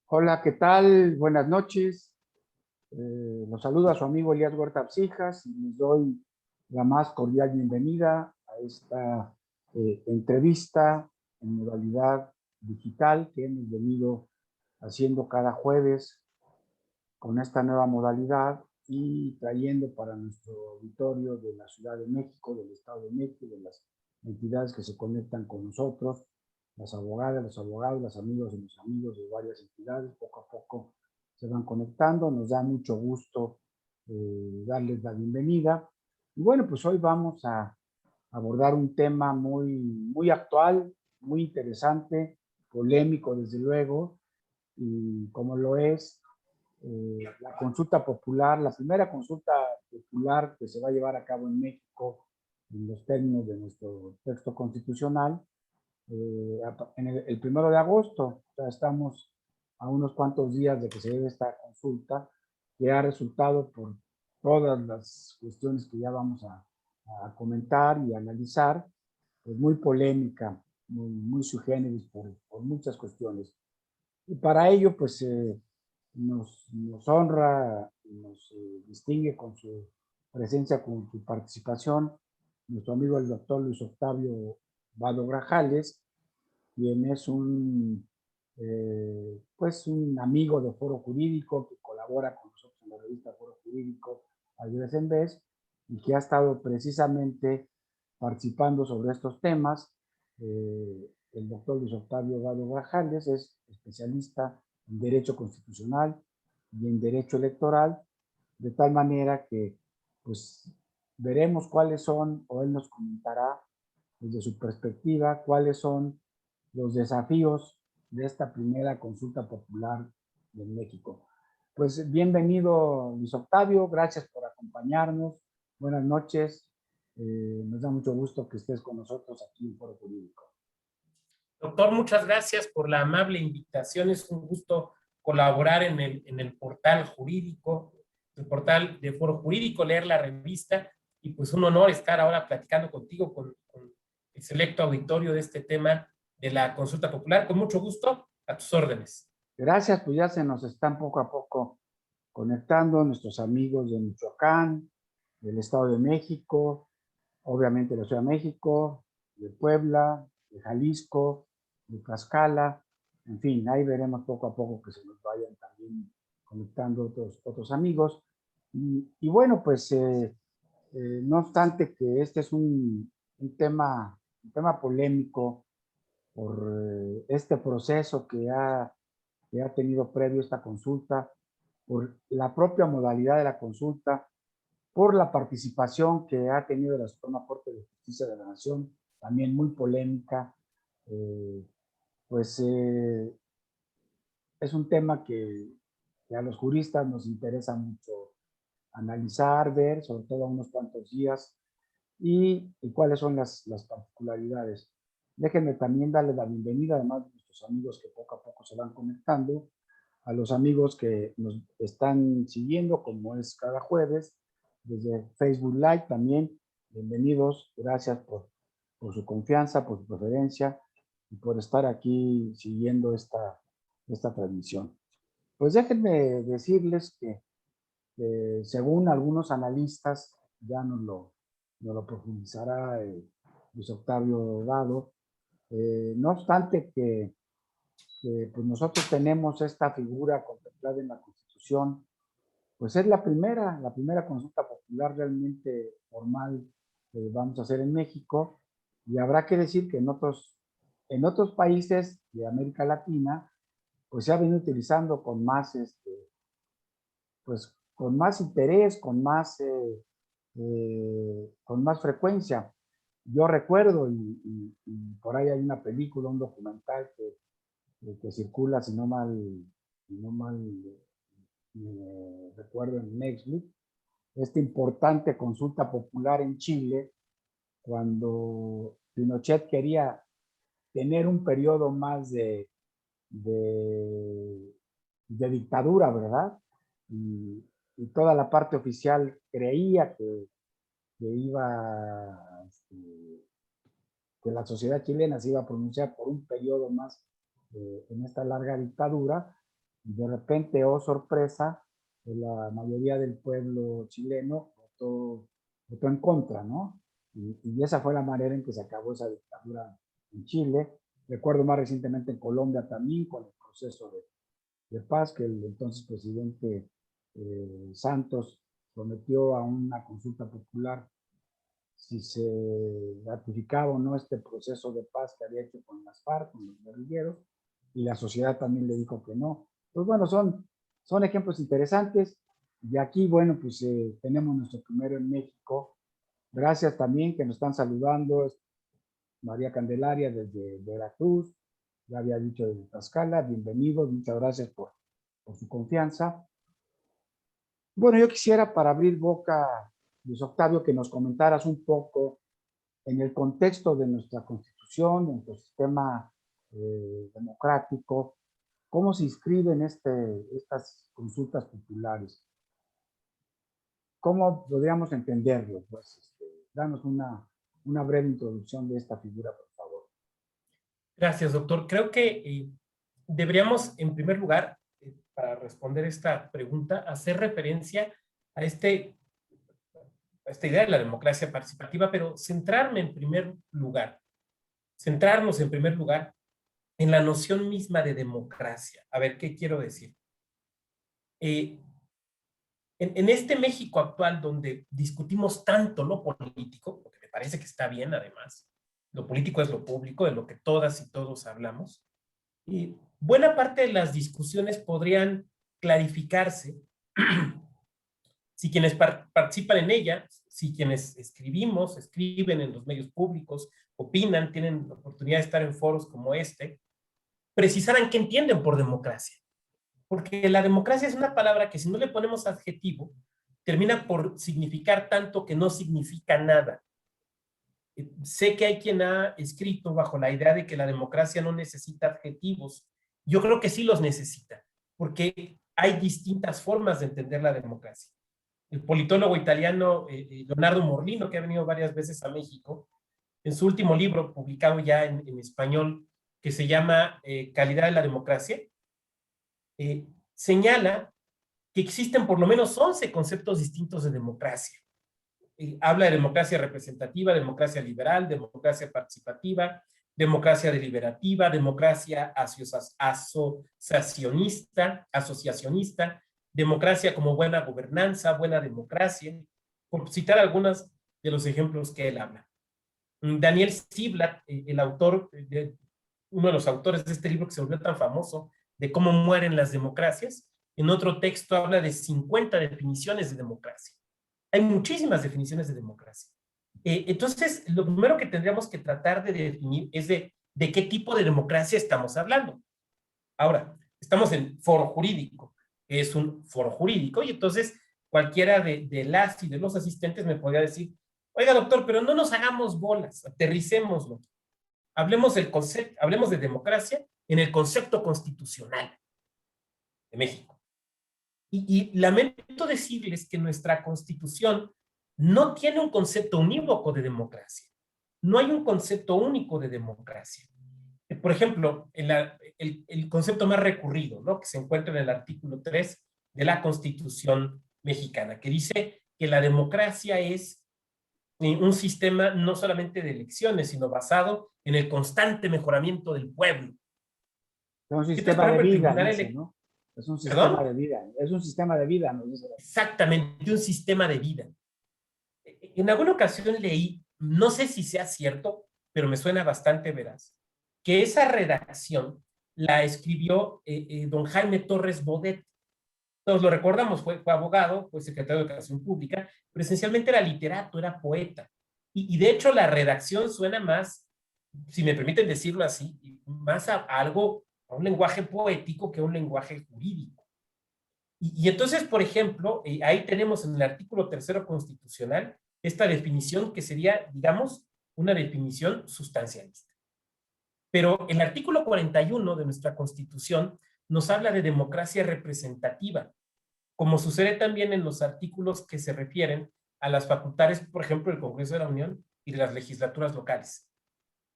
Hola, ¿qué tal? Buenas noches. Los saluda su amigo Elías Huerta Absijas y les doy la más cordial bienvenida a esta entrevista en modalidad digital que hemos venido haciendo cada jueves con esta nueva modalidad y trayendo para nuestro auditorio de la Ciudad de México, del Estado de México, de las entidades que se conectan con nosotros, las abogadas, los abogados, los amigos y los amigos de varias entidades, poco a poco se van conectando. Nos da mucho gusto darles la bienvenida. Y bueno, pues hoy vamos a abordar un tema muy actual, muy interesante, polémico desde luego, y como lo es la consulta popular, la primera consulta popular que se va a llevar a cabo en México en los términos de nuestro texto constitucional, en el 1 de agosto. O sea, estamos a unos cuantos días de que se dé esta consulta, que ha resultado por todas las cuestiones que ya vamos a comentar y analizar, pues muy polémica, muy sui generis por muchas cuestiones. Y para ello, pues nos honra, nos distingue con su presencia, con su participación, nuestro amigo el doctor Luis Octavio Vado Grajales, quien es pues un amigo de Foro Jurídico, que colabora con nosotros en la revista Foro Jurídico, Ayudes en Vez, y que ha estado precisamente participando sobre estos temas. El doctor Luis Octavio Vado Grajales es especialista en Derecho Constitucional y en Derecho Electoral, de tal manera que pues veremos cuáles son, o él nos comentará desde su perspectiva, cuáles son los desafíos de esta primera consulta popular en México. Pues bienvenido, Luis Octavio, gracias por acompañarnos. Buenas noches. Nos da mucho gusto que estés con nosotros aquí en Foro Jurídico. Doctor, muchas gracias por la amable invitación. Es un gusto colaborar en el portal jurídico, el portal de Foro Jurídico, leer la revista, y pues un honor estar ahora platicando contigo, con el selecto auditorio de este tema de la consulta popular. Con mucho gusto, a tus órdenes. Gracias, pues ya se nos están poco a poco conectando nuestros amigos de Michoacán, del Estado de México, obviamente de la Ciudad de México, de Puebla, de Jalisco, de Tlaxcala, en fin, ahí veremos poco a poco que se nos vayan también conectando otros amigos. Y bueno, pues no obstante que este es un tema polémico por este proceso que ha tenido previo esta consulta, por la propia modalidad de la consulta, por la participación que ha tenido la Suprema Corte de Justicia de la Nación, también muy polémica. eh, pues es un tema que a los juristas nos interesa mucho analizar, ver, sobre todo a unos cuantos días, y cuáles son las particularidades. Déjenme también darle la bienvenida, además de nuestros amigos que poco a poco se van conectando, a los amigos que nos están siguiendo, como es cada jueves, desde Facebook Live también. Bienvenidos, gracias por su confianza, por su preferencia y por estar aquí siguiendo esta transmisión. Pues déjenme decirles que según algunos analistas, ya nos lo profundizará Luis Octavio Dado, no obstante que pues nosotros tenemos esta figura contemplada en la Constitución, pues es la primera consulta popular realmente formal que vamos a hacer en México, y habrá que decir que en otros países de América Latina, pues se ha venido utilizando pues, con más interés, con más frecuencia. Yo recuerdo, y por ahí hay una película, un documental que circula, si no mal recuerdo, en Netflix, esta importante consulta popular en Chile, cuando Pinochet quería tener un periodo más de, de dictadura, ¿verdad? Y toda la parte oficial creía que iba, que la sociedad chilena se iba a pronunciar por un periodo más en esta larga dictadura, De repente, oh sorpresa, la mayoría del pueblo chileno votó en contra, ¿no? Y esa fue la manera en que se acabó esa dictadura en Chile. Recuerdo más recientemente en Colombia también, con el proceso de paz, que el entonces presidente Santos sometió a una consulta popular si se ratificaba o no este proceso de paz que había hecho con las FARC, con los guerrilleros, y la sociedad también le dijo que no. Pues bueno, son ejemplos interesantes. Y aquí, bueno, pues tenemos nuestro primero en México. Gracias también que nos están saludando. María Candelaria desde Veracruz, ya había dicho desde Tlaxcala, bienvenidos, muchas gracias por su confianza. Bueno, yo quisiera para abrir boca, Luis Octavio, que nos comentaras un poco en el contexto de nuestra Constitución, de nuestro sistema democrático, cómo se inscriben estas consultas populares. ¿Cómo podríamos entenderlo? Pues, danos una breve introducción de esta figura, por favor. Gracias, doctor. Creo que deberíamos, en primer lugar, para responder esta pregunta, hacer referencia a esta idea de la democracia participativa, pero centrarnos en primer lugar en la noción misma de democracia. A ver, ¿qué quiero decir? En este México actual, donde discutimos tanto lo político, porque me parece que está bien además, lo político es lo público, de lo que todas y todos hablamos, y buena parte de las discusiones podrían clarificarse si quienes participan en ella, si quienes escriben en los medios públicos, opinan, tienen la oportunidad de estar en foros como este, precisaran qué entienden por democracia. Porque la democracia es una palabra que si no le ponemos adjetivo, termina por significar tanto que no significa nada. Sé que hay quien ha escrito bajo la idea de que la democracia no necesita adjetivos. Yo creo que sí los necesita, porque hay distintas formas de entender la democracia. El politólogo italiano Leonardo Morlino, que ha venido varias veces a México, en su último libro, publicado ya en español, que se llama Calidad de la democracia, señala que existen por lo menos 11 conceptos distintos de democracia. Habla de democracia representativa, democracia liberal, democracia participativa, democracia deliberativa, democracia asociacionista, democracia como buena gobernanza, buena democracia, por citar algunos de los ejemplos que él habla. Daniel Ziblatt, uno de los autores de este libro que se volvió tan famoso, de cómo mueren las democracias, en otro texto habla de 50 definiciones de democracia. Hay muchísimas definiciones de democracia. Entonces, lo primero que tendríamos que tratar de definir es de qué tipo de democracia estamos hablando. Ahora, estamos en foro jurídico, que es un foro jurídico, y entonces cualquiera de las y de los asistentes me podría decir, oiga, doctor, pero no nos hagamos bolas, aterricémoslo. Hablemos de democracia en el concepto constitucional de México. Y lamento decirles que nuestra Constitución no tiene un concepto unívoco de democracia. No hay un concepto único de democracia. Por ejemplo, el concepto más recurrido, ¿no?, que se encuentra en el artículo 3 de la Constitución mexicana, que dice que la democracia es un sistema no solamente de elecciones, sino basado en el constante mejoramiento del pueblo. Es un sistema de vida, dice, ¿no? Es un sistema de vida. Es un sistema de vida, nos dice. Exactamente, un sistema de vida. En alguna ocasión leí, no sé si sea cierto, pero me suena bastante veraz, que esa redacción la escribió don Jaime Torres Bodet. Todos lo recordamos, fue abogado, fue secretario de Educación Pública, pero esencialmente era literato, era poeta. Y de hecho la redacción suena más, si me permiten decirlo así, más a un lenguaje poético que a un lenguaje jurídico. Y entonces, por ejemplo, ahí tenemos en el artículo 3 constitucional esta definición que sería, digamos, una definición sustancialista. Pero el artículo 41 de nuestra Constitución nos habla de democracia representativa, como sucede también en los artículos que se refieren a las facultades, por ejemplo, del Congreso de la Unión y de las legislaturas locales.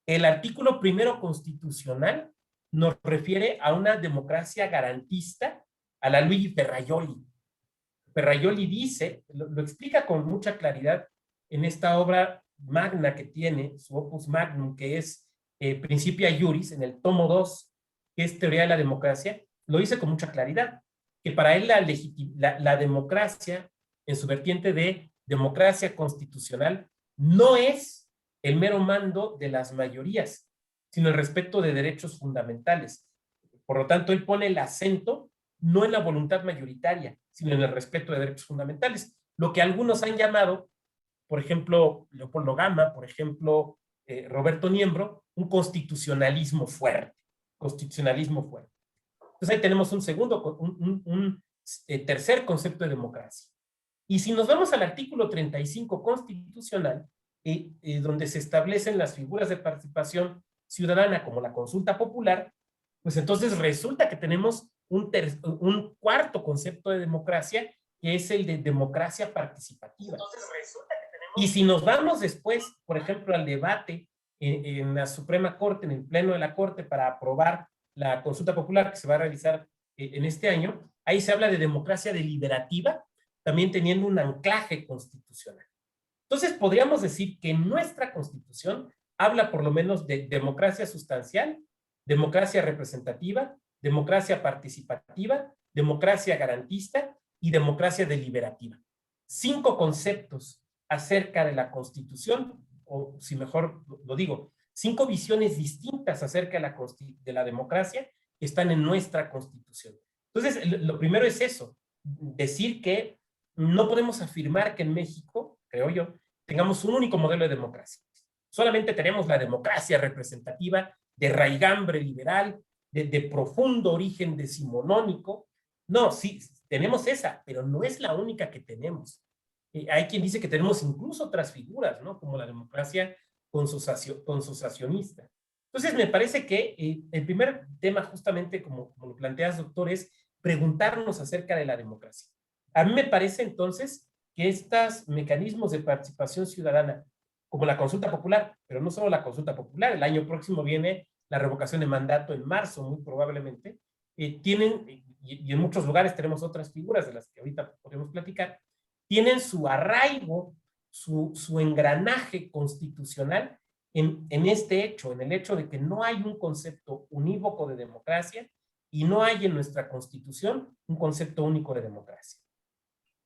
El artículo 1 constitucional nos refiere a una democracia garantista a la Luigi Ferrajoli. Ferrajoli dice, lo explica con mucha claridad en esta obra magna que tiene, su opus magnum, que es Principia Juris, en el tomo 2, que es Teoría de la Democracia, lo dice con mucha claridad, que para él la democracia, en su vertiente de democracia constitucional, no es el mero mando de las mayorías, sino el respeto de derechos fundamentales. Por lo tanto, él pone el acento no en la voluntad mayoritaria, sino en el respeto de derechos fundamentales. Lo que algunos han llamado, por ejemplo, Leopoldo Gama, por ejemplo, Roberto Niembro, un constitucionalismo fuerte. Constitucionalismo fuerte. Entonces ahí tenemos un segundo, tercer concepto de democracia. Y si nos vamos al artículo 35 constitucional, donde se establecen las figuras de participación ciudadana como la consulta popular, pues entonces resulta que tenemos un cuarto concepto de democracia, que es el de democracia participativa. Entonces resulta que tenemos... Y si nos vamos después, por ejemplo, al debate en la Suprema Corte, en el Pleno de la Corte, para aprobar la consulta popular que se va a realizar en este año, ahí se habla de democracia deliberativa, también teniendo un anclaje constitucional. Entonces podríamos decir que nuestra Constitución habla por lo menos de democracia sustancial, democracia representativa, democracia participativa, democracia garantista y democracia deliberativa. 5 conceptos acerca de la Constitución, o si mejor lo digo, 5 visiones distintas acerca de la democracia que están en nuestra Constitución. Entonces, lo primero es eso, decir que no podemos afirmar que en México, creo yo, tengamos un único modelo de democracia. Solamente tenemos la democracia representativa de raigambre liberal, de profundo origen decimonónico. No, sí, tenemos esa, pero no es la única que tenemos. Hay quien dice que tenemos incluso otras figuras, ¿no? Como la democracia consusacionista. Entonces, me parece que el primer tema, justamente como lo planteas, doctor, es preguntarnos acerca de la democracia. A mí me parece entonces que estos mecanismos de participación ciudadana, como la consulta popular, pero no solo la consulta popular, el año próximo viene la revocación de mandato en marzo, muy probablemente, tienen, y en muchos lugares tenemos otras figuras de las que ahorita podemos platicar, tienen su arraigo, su engranaje constitucional en este hecho, en el hecho de que no hay un concepto unívoco de democracia y no hay en nuestra Constitución un concepto único de democracia.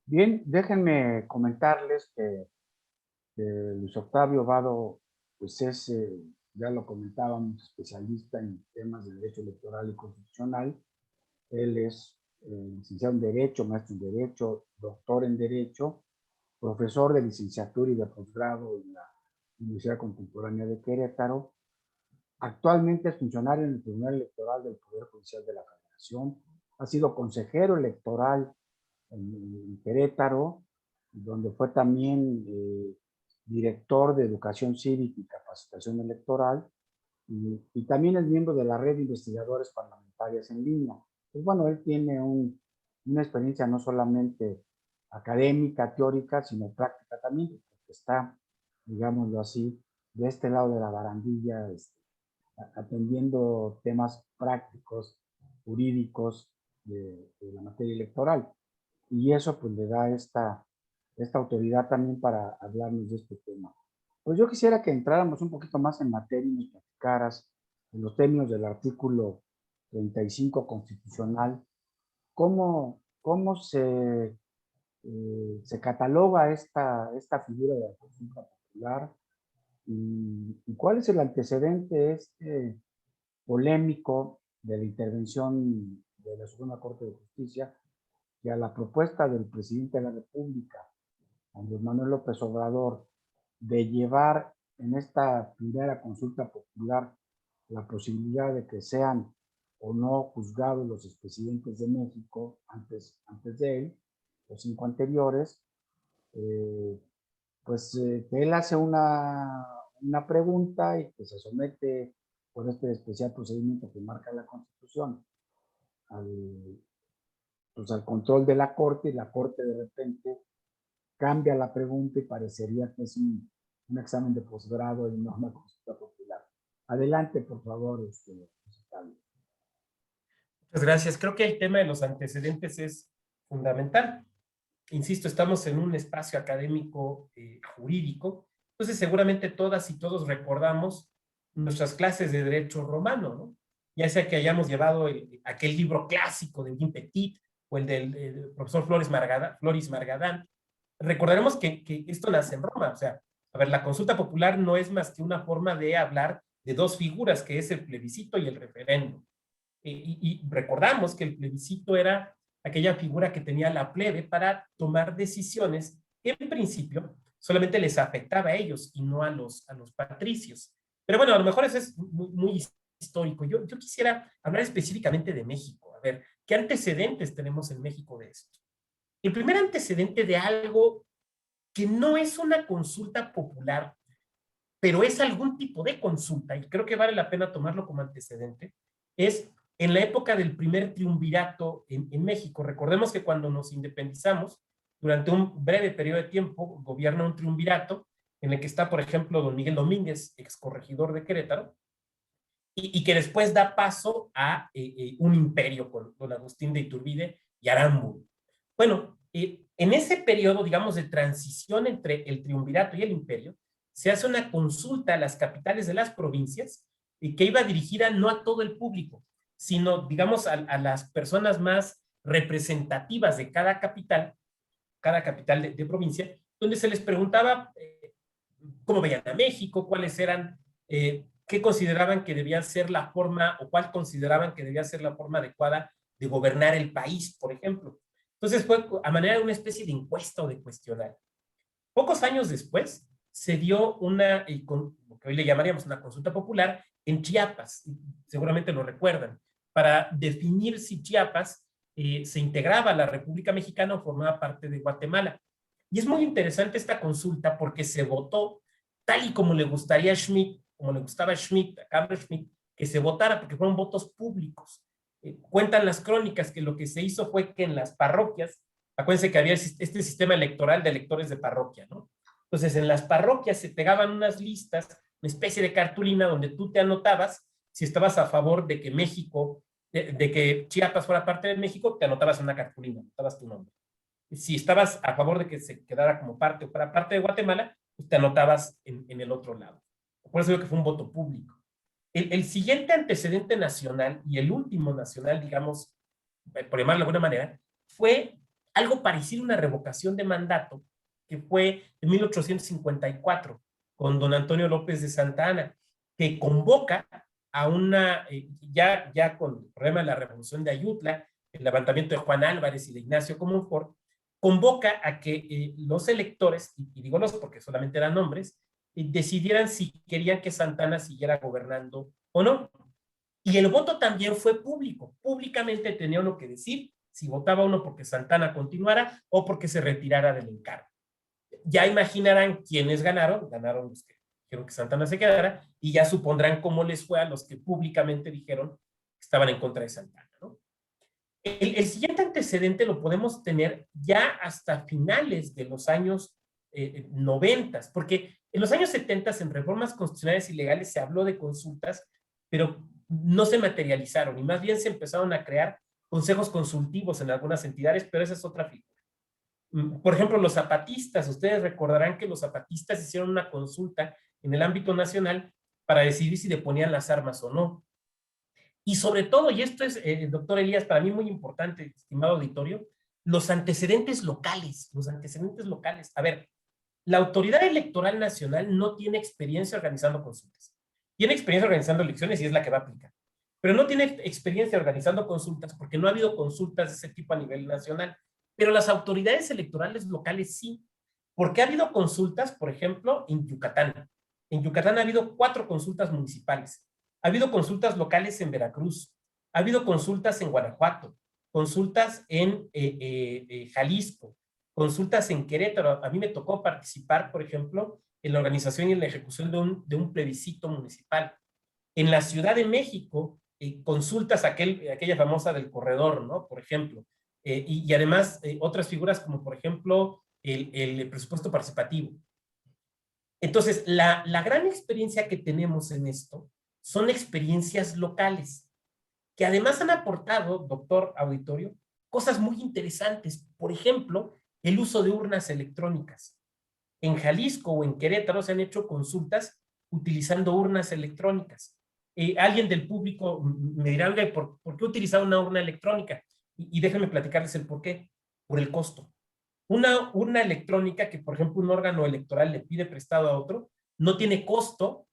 Bien, déjenme comentarles que Luis Octavio Vado, pues es, ya lo comentábamos, especialista en temas de derecho electoral y constitucional. Él es licenciado en Derecho, maestro en Derecho, doctor en Derecho, profesor de licenciatura y de posgrado en la Universidad Contemporánea de Querétaro. Actualmente es funcionario en el Tribunal Electoral del Poder Judicial de la Federación. Ha sido consejero electoral en Querétaro, donde fue también director de Educación Cívica y Capacitación Electoral, y también es miembro de la Red de Investigadores Parlamentarias en Línea. Pues bueno, él tiene una experiencia no solamente académica, teórica, sino práctica también, porque está, digámoslo así, de este lado de la barandilla, atendiendo temas prácticos, jurídicos de la materia electoral. Y eso pues le da esta autoridad también para hablarnos de este tema. Pues yo quisiera que entráramos un poquito más en materia y nos platicaras en los términos del artículo 35 constitucional, cómo se cataloga esta figura de la consulta popular y cuál es el antecedente polémico de la intervención de la Suprema Corte de Justicia, que a la propuesta del presidente de la República, Andrés Manuel López Obrador, de llevar en esta primera consulta popular la posibilidad de que sean o no juzgados los expresidentes de México antes de él, los 5 anteriores, pues que él hace una pregunta y que se somete por este especial procedimiento que marca la Constitución al control de la Corte, y la Corte de repente cambia la pregunta y parecería que es un examen de posgrado y no una consulta popular. Adelante, por favor, Carlos. Muchas gracias. Creo que el tema de los antecedentes es fundamental. Insisto, estamos en un espacio académico jurídico, entonces seguramente todas y todos recordamos nuestras clases de derecho romano, ¿no? Ya sea que hayamos llevado aquel libro clásico de Jean Petit o el del profesor Floris Margadán, recordaremos que esto nace en Roma. O sea, a ver, la consulta popular no es más que una forma de hablar de dos figuras, que es el plebiscito y el referéndum. Y recordamos que el plebiscito era aquella figura que tenía la plebe para tomar decisiones que en principio solamente les afectaba a ellos y no a los patricios. Pero bueno, a lo mejor eso es muy histórico. Yo quisiera hablar específicamente de México. A ver, ¿qué antecedentes tenemos en México de esto? El primer antecedente de algo que no es una consulta popular, pero es algún tipo de consulta, y creo que vale la pena tomarlo como antecedente, es en la época del primer triunvirato en México. Recordemos que cuando nos independizamos, durante un breve periodo de tiempo, gobierna un triunvirato en el que está, por ejemplo, don Miguel Domínguez, ex corregidor de Querétaro, y que después da paso a un imperio con don Agustín de Iturbide y Aramburu. Bueno, en ese periodo, digamos, de transición entre el triunvirato y el imperio, se hace una consulta a las capitales de las provincias que iba dirigida no a todo el público, sino, digamos, a las personas más representativas de cada capital de provincia, donde se les preguntaba cómo veían a México, cuáles eran, qué consideraban que debía ser la forma, o cuál consideraban que debía ser la forma adecuada de gobernar el país, por ejemplo. Entonces fue a manera de una especie de encuesta o de cuestionario. Pocos años después se dio una, lo que hoy le llamaríamos una consulta popular en Chiapas, seguramente lo recuerdan, para definir si Chiapas se integraba a la República Mexicana o formaba parte de Guatemala. Y es muy interesante esta consulta porque se votó tal y como le gustaría a Schmitt, como le gustaba a Schmitt, a Carlos Schmitt, que se votara porque fueron votos públicos. Cuentan las crónicas que lo que se hizo fue que en las parroquias, acuérdense que había este sistema electoral de electores de parroquia, ¿no? Entonces, en las parroquias se pegaban unas listas, una especie de cartulina donde tú te anotabas si estabas a favor de que México, de que Chiapas fuera parte de México, te anotabas en una cartulina, anotabas tu nombre. Si estabas a favor de que se quedara como parte o para parte de Guatemala, pues te anotabas en el otro lado. Por eso digo que fue un voto público. El siguiente antecedente nacional y el último nacional, digamos, por llamarlo de alguna manera, fue algo parecido a una revocación de mandato que fue en 1854 con don Antonio López de Santa Anna, que convoca a una, ya con el problema de la revolución de Ayutla, el levantamiento de Juan Álvarez y de Ignacio Comonfort, convoca a que los electores, y digo los porque solamente eran hombres, decidieran si querían que Santa Anna siguiera gobernando o no. Y el voto también fue público. Públicamente tenía uno que decir si votaba uno porque Santa Anna continuara o porque se retirara del encargo. Ya imaginarán quiénes ganaron. Ganaron los que dijeron que Santa Anna se quedara y ya supondrán cómo les fue a los que públicamente dijeron que estaban en contra de Santa Anna, ¿no? El siguiente antecedente lo podemos tener ya hasta finales de los años 90, porque en los años 70 en reformas constitucionales y legales se habló de consultas, pero no se materializaron y más bien se empezaron a crear consejos consultivos en algunas entidades, pero esa es otra figura. Por ejemplo, los zapatistas, ustedes recordarán que los zapatistas hicieron una consulta en el ámbito nacional para decidir si deponían las armas o no. Y sobre todo, y esto es, doctor Elías, para mí muy importante, estimado auditorio, los antecedentes locales, los antecedentes locales. A ver, la Autoridad Electoral Nacional no tiene experiencia organizando consultas. Tiene experiencia organizando elecciones y es la que va a aplicar. Pero no tiene experiencia organizando consultas porque no ha habido consultas de ese tipo a nivel nacional. Pero las autoridades electorales locales sí. Porque ha habido consultas, por ejemplo, en Yucatán. En Yucatán ha habido 4 consultas municipales. Ha habido consultas locales en Veracruz. Ha habido consultas en Guanajuato. Consultas en Jalisco. Consultas en Querétaro. A mí me tocó participar, por ejemplo, en la organización y en la ejecución de un plebiscito municipal. En la Ciudad de México, consultas aquella famosa del corredor, ¿no? Por ejemplo. Y además otras figuras como, por ejemplo, el presupuesto participativo. Entonces, la gran experiencia que tenemos en esto son experiencias locales. que además han aportado, doctor Auditorio, cosas muy interesantes. Por ejemplo, el uso de urnas electrónicas. En Jalisco o en Querétaro se han hecho consultas utilizando urnas electrónicas. Alguien del público me dirá, oiga, ¿por qué utilizar una urna electrónica? Y déjenme platicarles el por qué. Por el costo. Una urna electrónica que, por ejemplo, un órgano electoral le pide prestado a otro, no tiene costo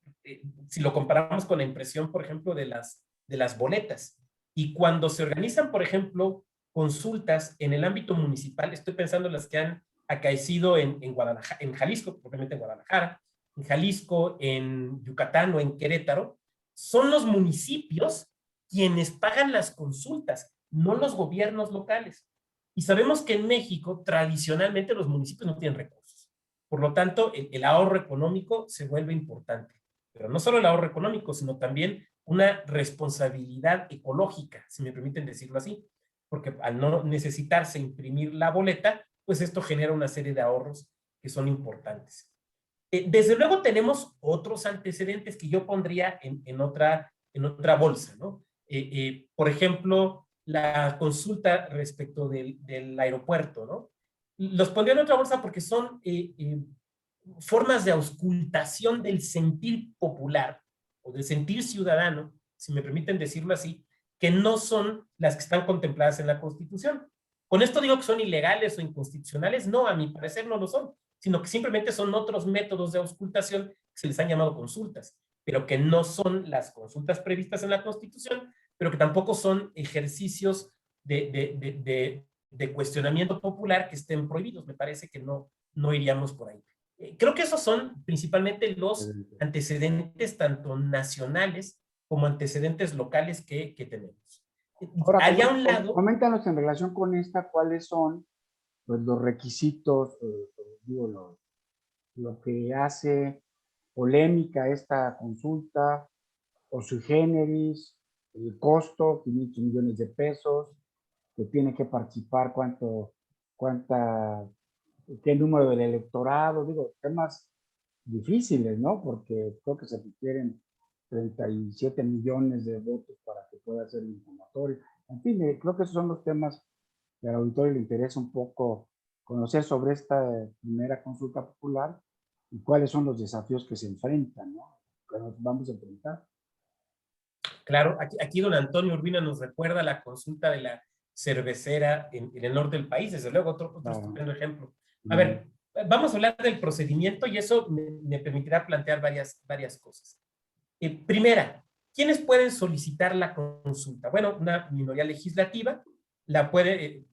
si lo comparamos con la impresión, por ejemplo, de las boletas. Y cuando se organizan, por ejemplo, consultas en el ámbito municipal, estoy pensando en las que han acaecido en Guadalajara, en Jalisco, probablemente en Guadalajara, en Jalisco, en Yucatán o en Querétaro, son los municipios quienes pagan las consultas, no los gobiernos locales. Y sabemos que en México tradicionalmente los municipios no tienen recursos. Por lo tanto, el ahorro económico se vuelve importante. Pero no solo el ahorro económico, sino también una responsabilidad ecológica, si me permiten decirlo así. Porque al no necesitarse imprimir la boleta, pues esto genera una serie de ahorros que son importantes. Desde luego tenemos otros antecedentes que yo pondría en otra bolsa, ¿no? Por ejemplo, la consulta respecto del aeropuerto, ¿no? Los pondría en otra bolsa porque son formas de auscultación del sentir popular o del sentir ciudadano, si me permiten decirlo así, que no son las que están contempladas en la Constitución. ¿Con esto digo que son ilegales o inconstitucionales? No, a mi parecer no lo son, sino que simplemente son otros métodos de auscultación que se les han llamado consultas, pero que no son las consultas previstas en la Constitución, pero que tampoco son ejercicios de cuestionamiento popular que estén prohibidos. Me parece que no iríamos por ahí. Creo que esos son principalmente los antecedentes tanto nacionales como antecedentes locales que tenemos. Ahora, Allá a un lado... coméntanos en relación con esta, ¿cuáles son pues, los requisitos, digo, lo que hace polémica esta consulta, o sui generis, el costo, 500 millones de pesos, que tiene que participar, qué número del electorado, digo, temas difíciles, ¿no? Porque creo que se requieren 37 millones de votos para que pueda ser informatorio. En fin, creo que esos son los temas que al auditorio le interesa un poco conocer sobre esta primera consulta popular y cuáles son los desafíos que se enfrentan, ¿no? Que nos vamos a enfrentar. Claro, aquí don Antonio Urbina nos recuerda la consulta de la cervecera en el norte del país, desde luego otro estupendo ejemplo. A ver, vamos a hablar del procedimiento y eso me permitirá plantear varias cosas. Primera, ¿quiénes pueden solicitar la consulta? Bueno, una minoría legislativa la puede,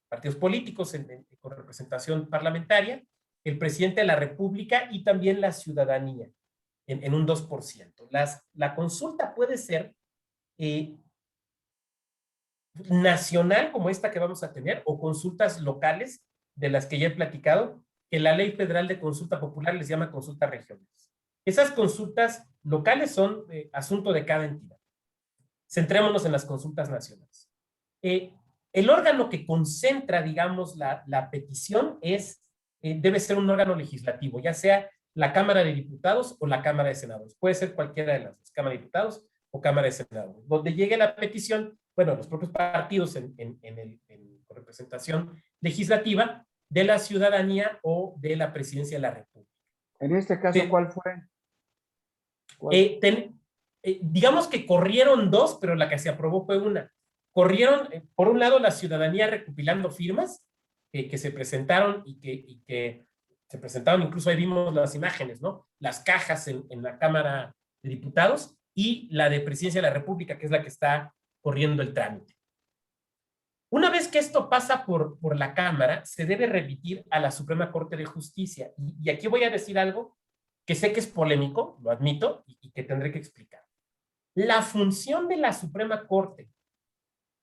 partidos políticos con representación parlamentaria, el presidente de la República y también la ciudadanía en un 2%. La consulta puede ser nacional, como esta que vamos a tener, o consultas locales, de las que ya he platicado, que la Ley Federal de Consulta Popular les llama consultas regionales. Esas consultas locales son asunto de cada entidad. Centrémonos en las consultas nacionales. El órgano que concentra, digamos, la petición debe ser un órgano legislativo, ya sea la Cámara de Diputados o la Cámara de Senadores. Puede ser cualquiera de las dos, Cámara de Diputados o Cámara de Senadores. Donde llegue la petición, bueno, los propios partidos con representación legislativa de la ciudadanía o de la presidencia de la República. En este caso, ¿cuál fue? Digamos que corrieron dos, pero la que se aprobó fue una. Corrieron, por un lado, la ciudadanía recopilando firmas que se presentaron y que se presentaron, incluso ahí vimos las imágenes, ¿no? Las cajas en la Cámara de Diputados y la de Presidencia de la República, que es la que está corriendo el trámite. Una vez que esto pasa por la Cámara, se debe remitir a la Suprema Corte de Justicia. Y aquí voy a decir algo que sé que es polémico, lo admito, y que tendré que explicar. La función de la Suprema Corte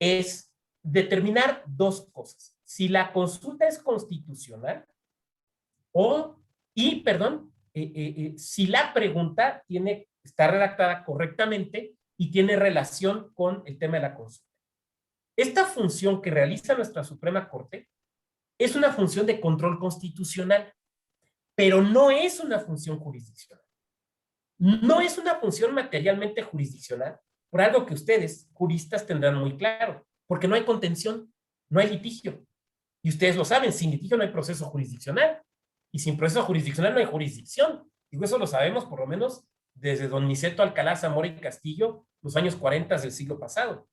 es determinar dos cosas. Si la consulta es constitucional si la pregunta está redactada correctamente y tiene relación con el tema de la consulta. Esta función que realiza nuestra Suprema Corte es una función de control constitucional, pero no es una función jurisdiccional. No es una función materialmente jurisdiccional por algo que ustedes, juristas, tendrán muy claro, porque no hay contención, no hay litigio. Y ustedes lo saben, sin litigio no hay proceso jurisdiccional. Y sin proceso jurisdiccional no hay jurisdicción. Digo, eso lo sabemos por lo menos desde don Niceto Alcalá Zamora y Castillo, los años 40 del siglo pasado.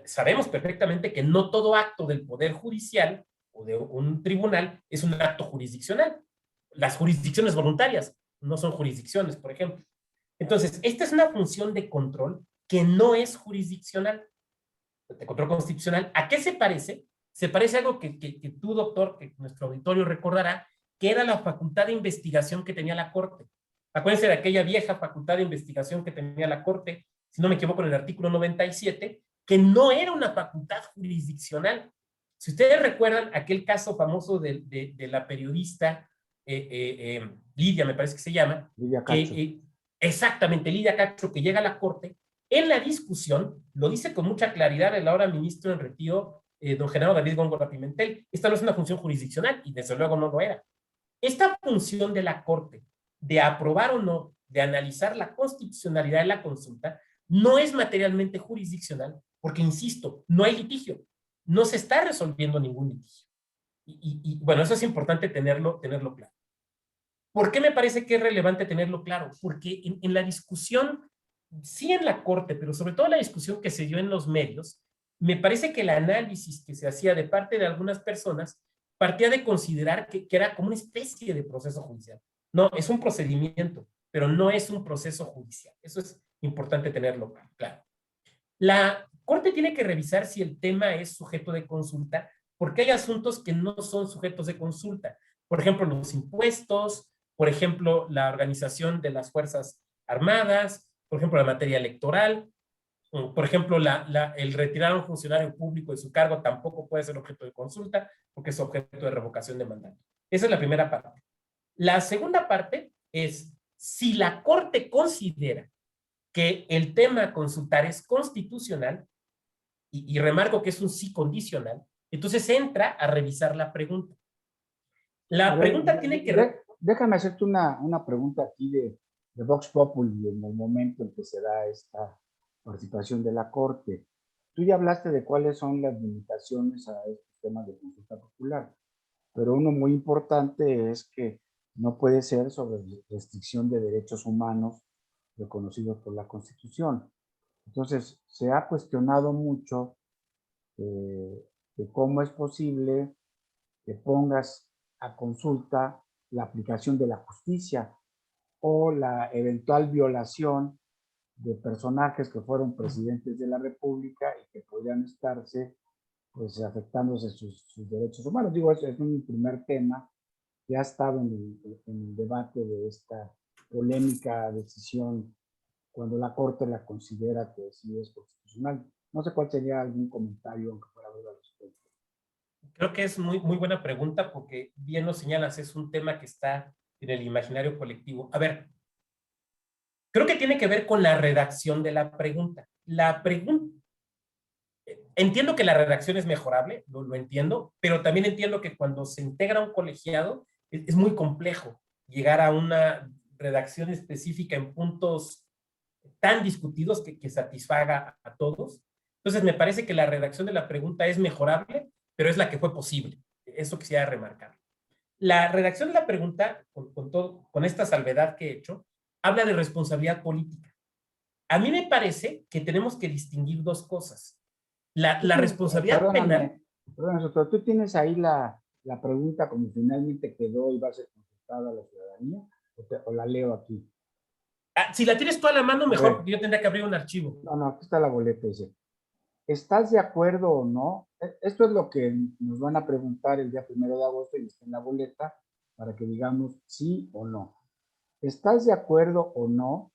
Sabemos perfectamente que no todo acto del Poder Judicial o de un tribunal es un acto jurisdiccional. Las jurisdicciones voluntarias no son jurisdicciones, por ejemplo. Entonces, esta es una función de control que no es jurisdiccional, de control constitucional. ¿A qué se parece? Se parece a algo que tú, doctor, que nuestro auditorio recordará, que era la facultad de investigación que tenía la Corte. Acuérdense de aquella vieja facultad de investigación que tenía la Corte, si no me equivoco, en el artículo 97, que no era una facultad jurisdiccional. Si ustedes recuerdan aquel caso famoso de la periodista Lidia, me parece que se llama, Lidia Cacho. Exactamente, Lidia Cacho, que llega a la Corte, en la discusión, lo dice con mucha claridad el ahora ministro en retiro, don Genaro David Góngora Pimentel, esta no es una función jurisdiccional, y desde luego no lo era. Esta función de la Corte, de aprobar o no, de analizar la constitucionalidad de la consulta, no es materialmente jurisdiccional, porque, insisto, no hay litigio, no se está resolviendo ningún litigio. Y bueno, eso es importante tenerlo claro. ¿Por qué me parece que es relevante tenerlo claro? Porque en la discusión, sí en la Corte, pero sobre todo la discusión que se dio en los medios, me parece que el análisis que se hacía de parte de algunas personas partía de considerar que era como una especie de proceso judicial. No, es un procedimiento, pero no es un proceso judicial. Eso es importante tenerlo claro. La Corte tiene que revisar si el tema es sujeto de consulta, porque hay asuntos que no son sujetos de consulta. Por ejemplo, los impuestos, por ejemplo, la organización de las Fuerzas Armadas, por ejemplo, la materia electoral, por ejemplo, el retirar a un funcionario público de su cargo tampoco puede ser objeto de consulta porque es objeto de revocación de mandato. Esa es la primera parte. La segunda parte es si la Corte considera que el tema a consultar es constitucional, y remarco que es un sí condicional, entonces entra a revisar la pregunta. La pregunta tiene que... Déjame hacerte una pregunta aquí de Vox Populi en el momento en que se da esta participación de la Corte. Tú ya hablaste de cuáles son las limitaciones a estos temas de consulta popular, pero uno muy importante es que no puede ser sobre restricción de derechos humanos reconocidos por la Constitución. Entonces, se ha cuestionado mucho de cómo es posible que pongas a consulta la aplicación de la justicia o la eventual violación de personajes que fueron presidentes de la República y que podrían estarse pues afectándose sus derechos humanos. Digo, es un primer tema que ha estado en el debate de esta polémica decisión cuando la Corte la considera que sí es constitucional. No sé cuál sería algún comentario, aunque fuera breve al respecto. Creo que es muy buena pregunta porque bien lo señalas, es un tema que está en el imaginario colectivo. A ver, creo que tiene que ver con la redacción de la pregunta. Entiendo que la redacción es mejorable, lo entiendo, pero también entiendo que cuando se integra un colegiado es muy complejo llegar a una redacción específica en puntos tan discutidos que satisfaga a todos. Entonces, me parece que la redacción de la pregunta es mejorable, pero es la que fue posible. Eso quisiera remarcar. La redacción de la pregunta, con esta salvedad que he hecho, habla de responsabilidad política. A mí me parece que tenemos que distinguir dos cosas. La responsabilidad penal. Perdóname, doctor, ¿tú tienes ahí la pregunta como finalmente quedó y va a ser contestada a la ciudadanía? ¿O la leo aquí? Si la tienes tú a la mano, mejor, porque yo tendría que abrir un archivo. No, aquí está la boleta. Dice, ¿estás de acuerdo o no? Esto es lo que nos van a preguntar el día 1 de agosto y está en la boleta para que digamos sí o no. ¿Estás de acuerdo o no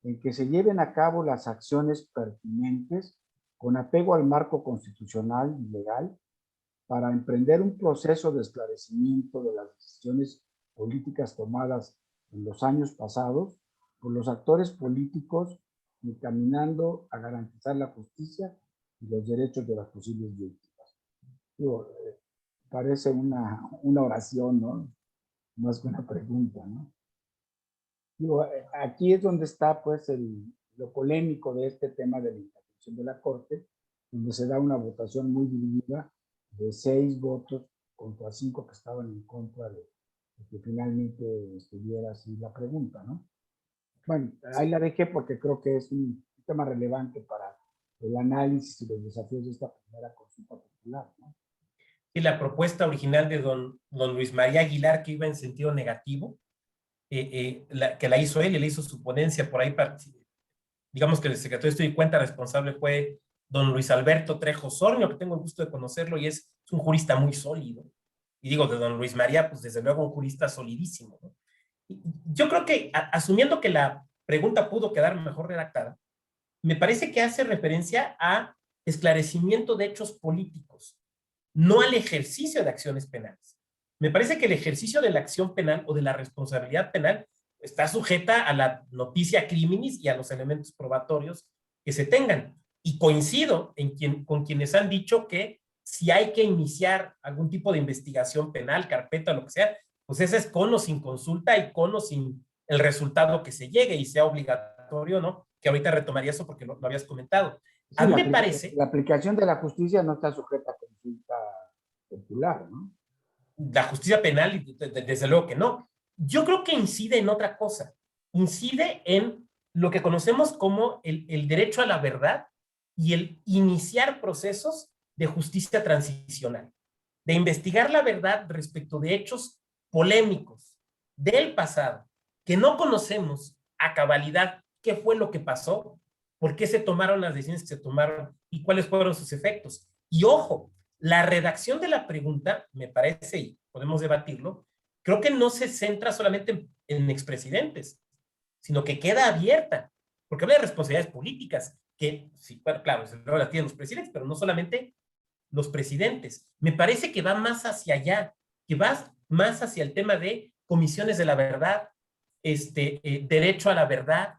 en que se lleven a cabo las acciones pertinentes con apego al marco constitucional y legal para emprender un proceso de esclarecimiento de las decisiones políticas tomadas en los años pasados por los actores políticos encaminando a garantizar la justicia y los derechos de las posibles víctimas? Digo, parece una oración, ¿no? Más que una pregunta, ¿no? Digo, aquí es donde está pues lo polémico de este tema de la intervención de la Corte, donde se da una votación muy dividida de 6 votos contra 5 que estaban en contra de que finalmente estuviera así la pregunta, ¿no? Bueno, ahí la dejé porque creo que es un tema relevante para el análisis y los desafíos de esta primera consulta popular, ¿no? Y la propuesta original de don Luis María Aguilar, que iba en sentido negativo, que la hizo él y le hizo su ponencia por ahí, digamos que el secretario de Estudio y Cuenta responsable fue don Luis Alberto Trejo Sornio, que tengo el gusto de conocerlo y es un jurista muy sólido. Y digo, de don Luis María, pues desde luego un jurista solidísimo, ¿no? Yo creo que, asumiendo que la pregunta pudo quedar mejor redactada, me parece que hace referencia a esclarecimiento de hechos políticos, no al ejercicio de acciones penales. Me parece que el ejercicio de la acción penal o de la responsabilidad penal está sujeta a la noticia criminis y a los elementos probatorios que se tengan. Y coincido con quienes han dicho que si hay que iniciar algún tipo de investigación penal, carpeta, lo que sea, pues ese es con o sin consulta y con o sin el resultado que se llegue y sea obligatorio, ¿no? Que ahorita retomaría eso porque lo habías comentado. Sí, a mí me parece... La aplicación de la justicia no está sujeta a consulta popular, ¿no? La justicia penal, desde luego que no. Yo creo que incide en otra cosa. Incide en lo que conocemos como el derecho a la verdad y el iniciar procesos de justicia transicional, de investigar la verdad respecto de hechos polémicos del pasado, que no conocemos a cabalidad qué fue lo que pasó, por qué se tomaron las decisiones que se tomaron y cuáles fueron sus efectos. Y ojo, la redacción de la pregunta, me parece, y podemos debatirlo, creo que no se centra solamente en expresidentes, sino que queda abierta, porque habla de responsabilidades políticas, que, sí, bueno, claro, luego las tienen los presidentes, pero no solamente los presidentes. Me parece que va más hacia allá, que va más hacia el tema de comisiones de la verdad, derecho a la verdad,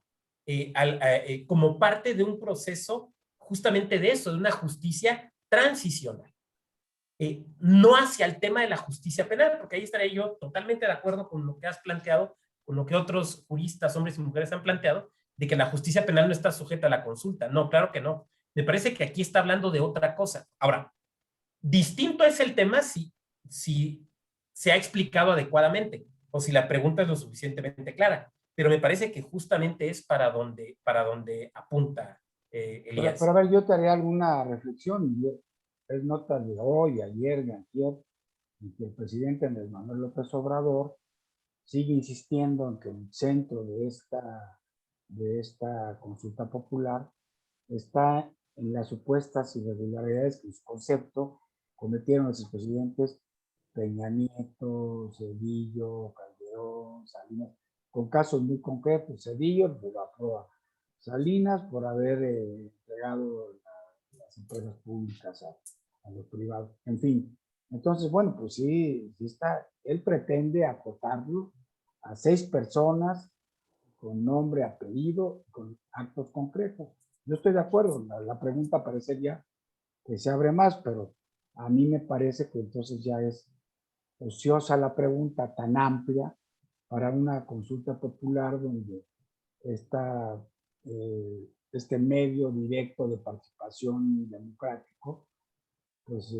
como parte de un proceso justamente de eso, de una justicia transicional. No hacia el tema de la justicia penal, porque ahí estaré yo totalmente de acuerdo con lo que has planteado, con lo que otros juristas, hombres y mujeres han planteado, de que la justicia penal no está sujeta a la consulta. No, claro que no. Me parece que aquí está hablando de otra cosa. Ahora, distinto es el tema si se ha explicado adecuadamente o si la pregunta es lo suficientemente clara, pero me parece que justamente es para donde apunta Elías. Pero a ver, yo te haré alguna reflexión. Es nota de hoy, ayer, de antier, en que el presidente Andrés Manuel López Obrador sigue insistiendo en que el centro de esta consulta popular está en las supuestas irregularidades que en su concepto cometieron los expresidentes Peña Nieto, Cedillo, Calderón, Salinas, con casos muy concretos. Cedillo por la prueba, Salinas por haber entregado las empresas públicas a los privados, en fin. Entonces, bueno, pues sí está, él pretende acotarlo a 6 personas con nombre, apellido, con actos concretos. Yo estoy de acuerdo, la pregunta parecería que se abre más, pero a mí me parece que entonces ya es ociosa la pregunta tan amplia para una consulta popular donde está este medio directo de participación democrático, pues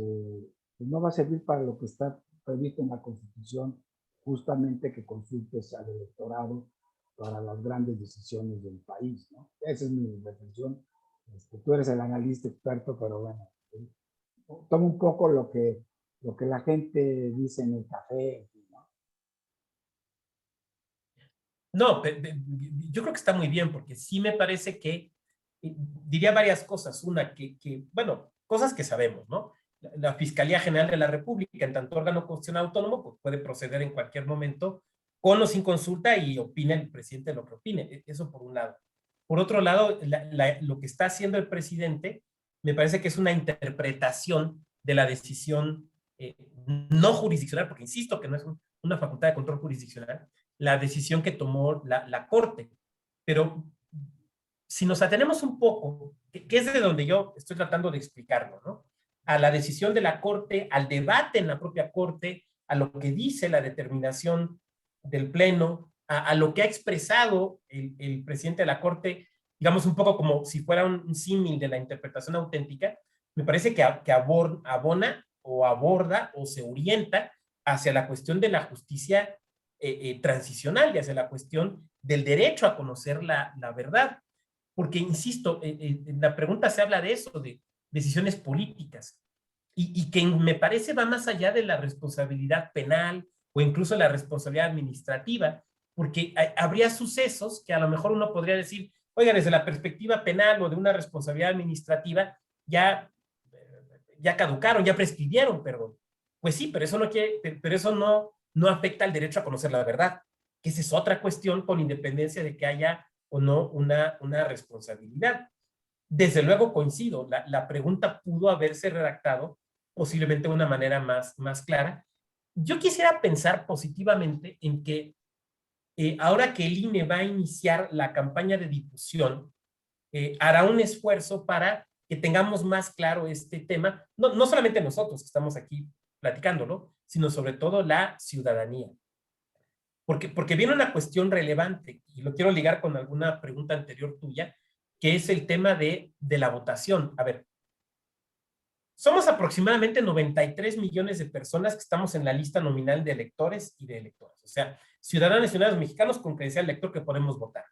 no va a servir para lo que está previsto en la Constitución, justamente que consultes al electorado para las grandes decisiones del país, ¿no? Esa es mi reflexión. Tú eres el analista experto, pero bueno, toma un poco lo que la gente dice en el café, ¿no? No, yo creo que está muy bien, porque sí me parece que diría varias cosas. Una, bueno, cosas que sabemos, ¿no? La Fiscalía General de la República, en tanto órgano constitucional autónomo, pues puede proceder en cualquier momento con o sin consulta y opina el presidente lo que opine. Eso por un lado. Por otro lado, lo que está haciendo el presidente me parece que es una interpretación de la decisión no jurisdiccional, porque insisto que no es una facultad de control jurisdiccional, la decisión que tomó la Corte. Pero si nos atenemos un poco, que es de donde yo estoy tratando de explicarlo, ¿no? A la decisión de la Corte, al debate en la propia Corte, a lo que dice la determinación del Pleno, a lo que ha expresado el presidente de la Corte digamos, un poco como si fuera un símil de la interpretación auténtica, me parece que abona o aborda o se orienta hacia la cuestión de la justicia transicional y hacia la cuestión del derecho a conocer la verdad. Porque, insisto, en la pregunta se habla de eso, de decisiones políticas, y que me parece va más allá de la responsabilidad penal o incluso la responsabilidad administrativa, porque habría sucesos que a lo mejor uno podría decir, oiga, desde la perspectiva penal o de una responsabilidad administrativa, ya caducaron, ya prescribieron, perdón. Pues sí, pero eso no afecta al derecho a conocer la verdad, que esa es otra cuestión con independencia de que haya o no una responsabilidad. Desde luego coincido, la pregunta pudo haberse redactado posiblemente de una manera más clara. Yo quisiera pensar positivamente en que ahora que el INE va a iniciar la campaña de difusión, hará un esfuerzo para que tengamos más claro este tema, no solamente nosotros que estamos aquí platicándolo, sino sobre todo la ciudadanía. Porque viene una cuestión relevante, y lo quiero ligar con alguna pregunta anterior tuya, que es el tema de la votación. A ver, somos aproximadamente 93 millones de personas que estamos en la lista nominal de electores y de electoras. O sea, ciudadanos y ciudadanos mexicanos con credencial lector que podemos votar.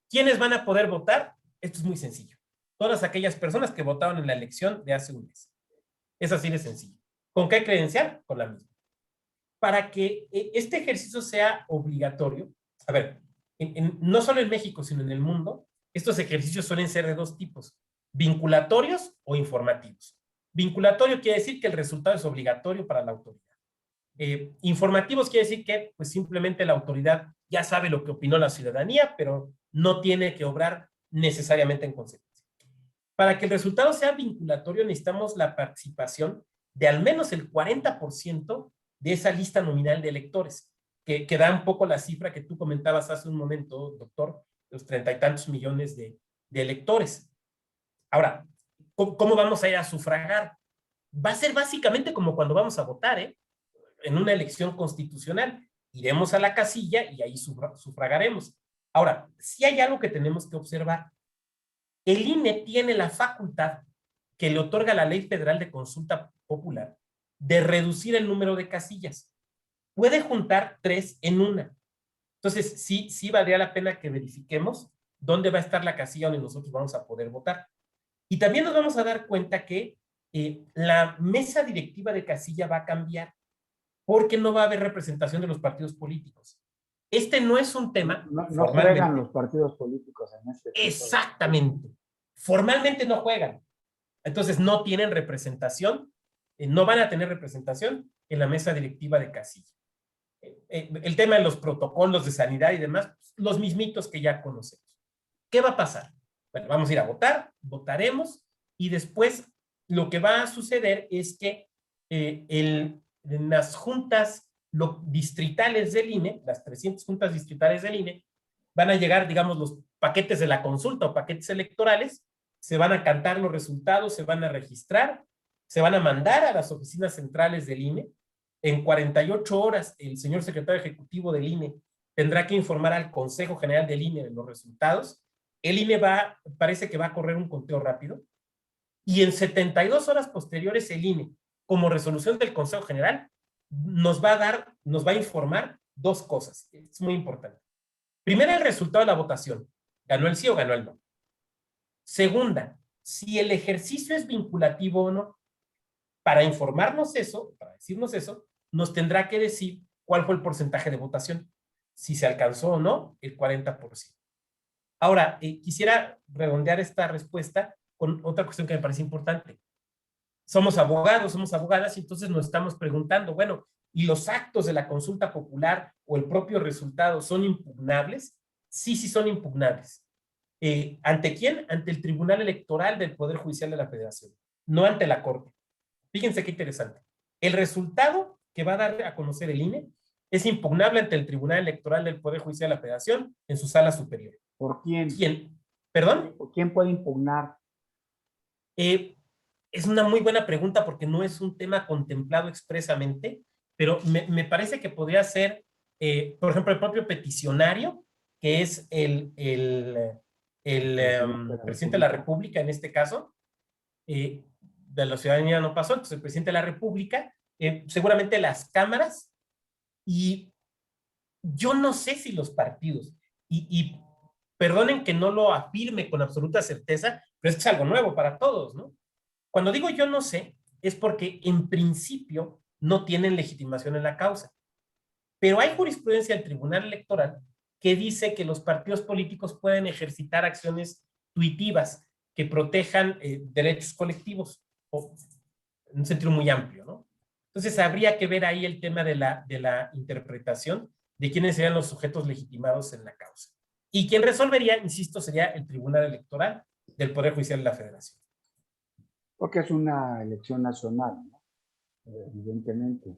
¿Quiénes van a poder votar? Esto es muy sencillo. Todas aquellas personas que votaron en la elección de hace un mes. Es así de sencillo. ¿Con qué credencial? Con la misma. Para que este ejercicio sea obligatorio, a ver, no solo en México, sino en el mundo, estos ejercicios suelen ser de dos tipos, vinculatorios o informativos. Vinculatorio quiere decir que el resultado es obligatorio para la autoridad. Informativos quiere decir que pues simplemente la autoridad ya sabe lo que opinó la ciudadanía, pero no tiene que obrar necesariamente en consecuencia. Para que el resultado sea vinculatorio necesitamos la participación de al menos el 40% de esa lista nominal de electores, que da un poco la cifra que tú comentabas hace un momento, doctor, los 30 y tantos millones de electores. Ahora, ¿cómo vamos a ir a sufragar? Va a ser básicamente como cuando vamos a votar, en una elección constitucional. Iremos a la casilla y ahí sufragaremos. Ahora, si hay algo que tenemos que observar. El INE tiene la facultad que le otorga la Ley Federal de Consulta Popular de reducir el número de casillas. Puede juntar 3 en una. Entonces, sí valdría la pena que verifiquemos dónde va a estar la casilla donde nosotros vamos a poder votar. Y también nos vamos a dar cuenta que la mesa directiva de casilla va a cambiar porque no va a haber representación de los partidos políticos. Este no es un tema no juegan los partidos políticos en este tipo. Exactamente. Formalmente no juegan. Entonces no tienen representación, no van a tener representación en la mesa directiva de casilla. El tema de los protocolos de sanidad y demás, los mismitos que ya conocemos. ¿Qué va a pasar? Bueno, vamos a ir a votar, votaremos, y después lo que va a suceder es que en las juntas distritales del INE, las 300 juntas distritales del INE, van a llegar, digamos, los paquetes de la consulta o paquetes electorales, se van a cantar los resultados, se van a registrar, se van a mandar a las oficinas centrales del INE. En 48 horas, el señor secretario ejecutivo del INE tendrá que informar al Consejo General del INE de los resultados. El INE parece que va a correr un conteo rápido, y en 72 horas posteriores el INE, como resolución del Consejo General, nos va a informar dos cosas. Es muy importante. Primera, el resultado de la votación. ¿Ganó el sí o ganó el no? Segunda, si el ejercicio es vinculativo o no. Para informarnos eso, para decirnos eso, nos tendrá que decir cuál fue el porcentaje de votación. Si se alcanzó o no, el 40%. Ahora, quisiera redondear esta respuesta con otra cuestión que me parece importante. Somos abogados, somos abogadas, y entonces nos estamos preguntando, bueno, ¿y los actos de la consulta popular o el propio resultado son impugnables? Sí son impugnables. ¿Ante quién? Ante el Tribunal Electoral del Poder Judicial de la Federación, no ante la Corte. Fíjense qué interesante. El resultado que va a dar a conocer el INE es impugnable ante el Tribunal Electoral del Poder Judicial de la Federación en su sala superior. ¿Por quién? ¿Quién? ¿Perdón? ¿Por quién puede impugnar? Es una muy buena pregunta porque no es un tema contemplado expresamente, pero me parece que podría ser, por ejemplo, el propio peticionario, que es el el presidente de la República, en este caso, de la ciudadanía no pasó, entonces el presidente de la República, seguramente las cámaras, y yo no sé si los partidos, y perdonen que no lo afirme con absoluta certeza, pero es algo nuevo para todos, ¿no? Cuando digo yo no sé, es porque en principio no tienen legitimación en la causa. Pero hay jurisprudencia del Tribunal Electoral que dice que los partidos políticos pueden ejercitar acciones tuitivas que protejan derechos colectivos, o en un sentido muy amplio, ¿no? Entonces habría que ver ahí el tema de la interpretación de quiénes serían los sujetos legitimados en la causa. Y quien resolvería, insisto, sería el Tribunal Electoral del Poder Judicial de la Federación. Porque es una elección nacional, ¿no? Evidentemente.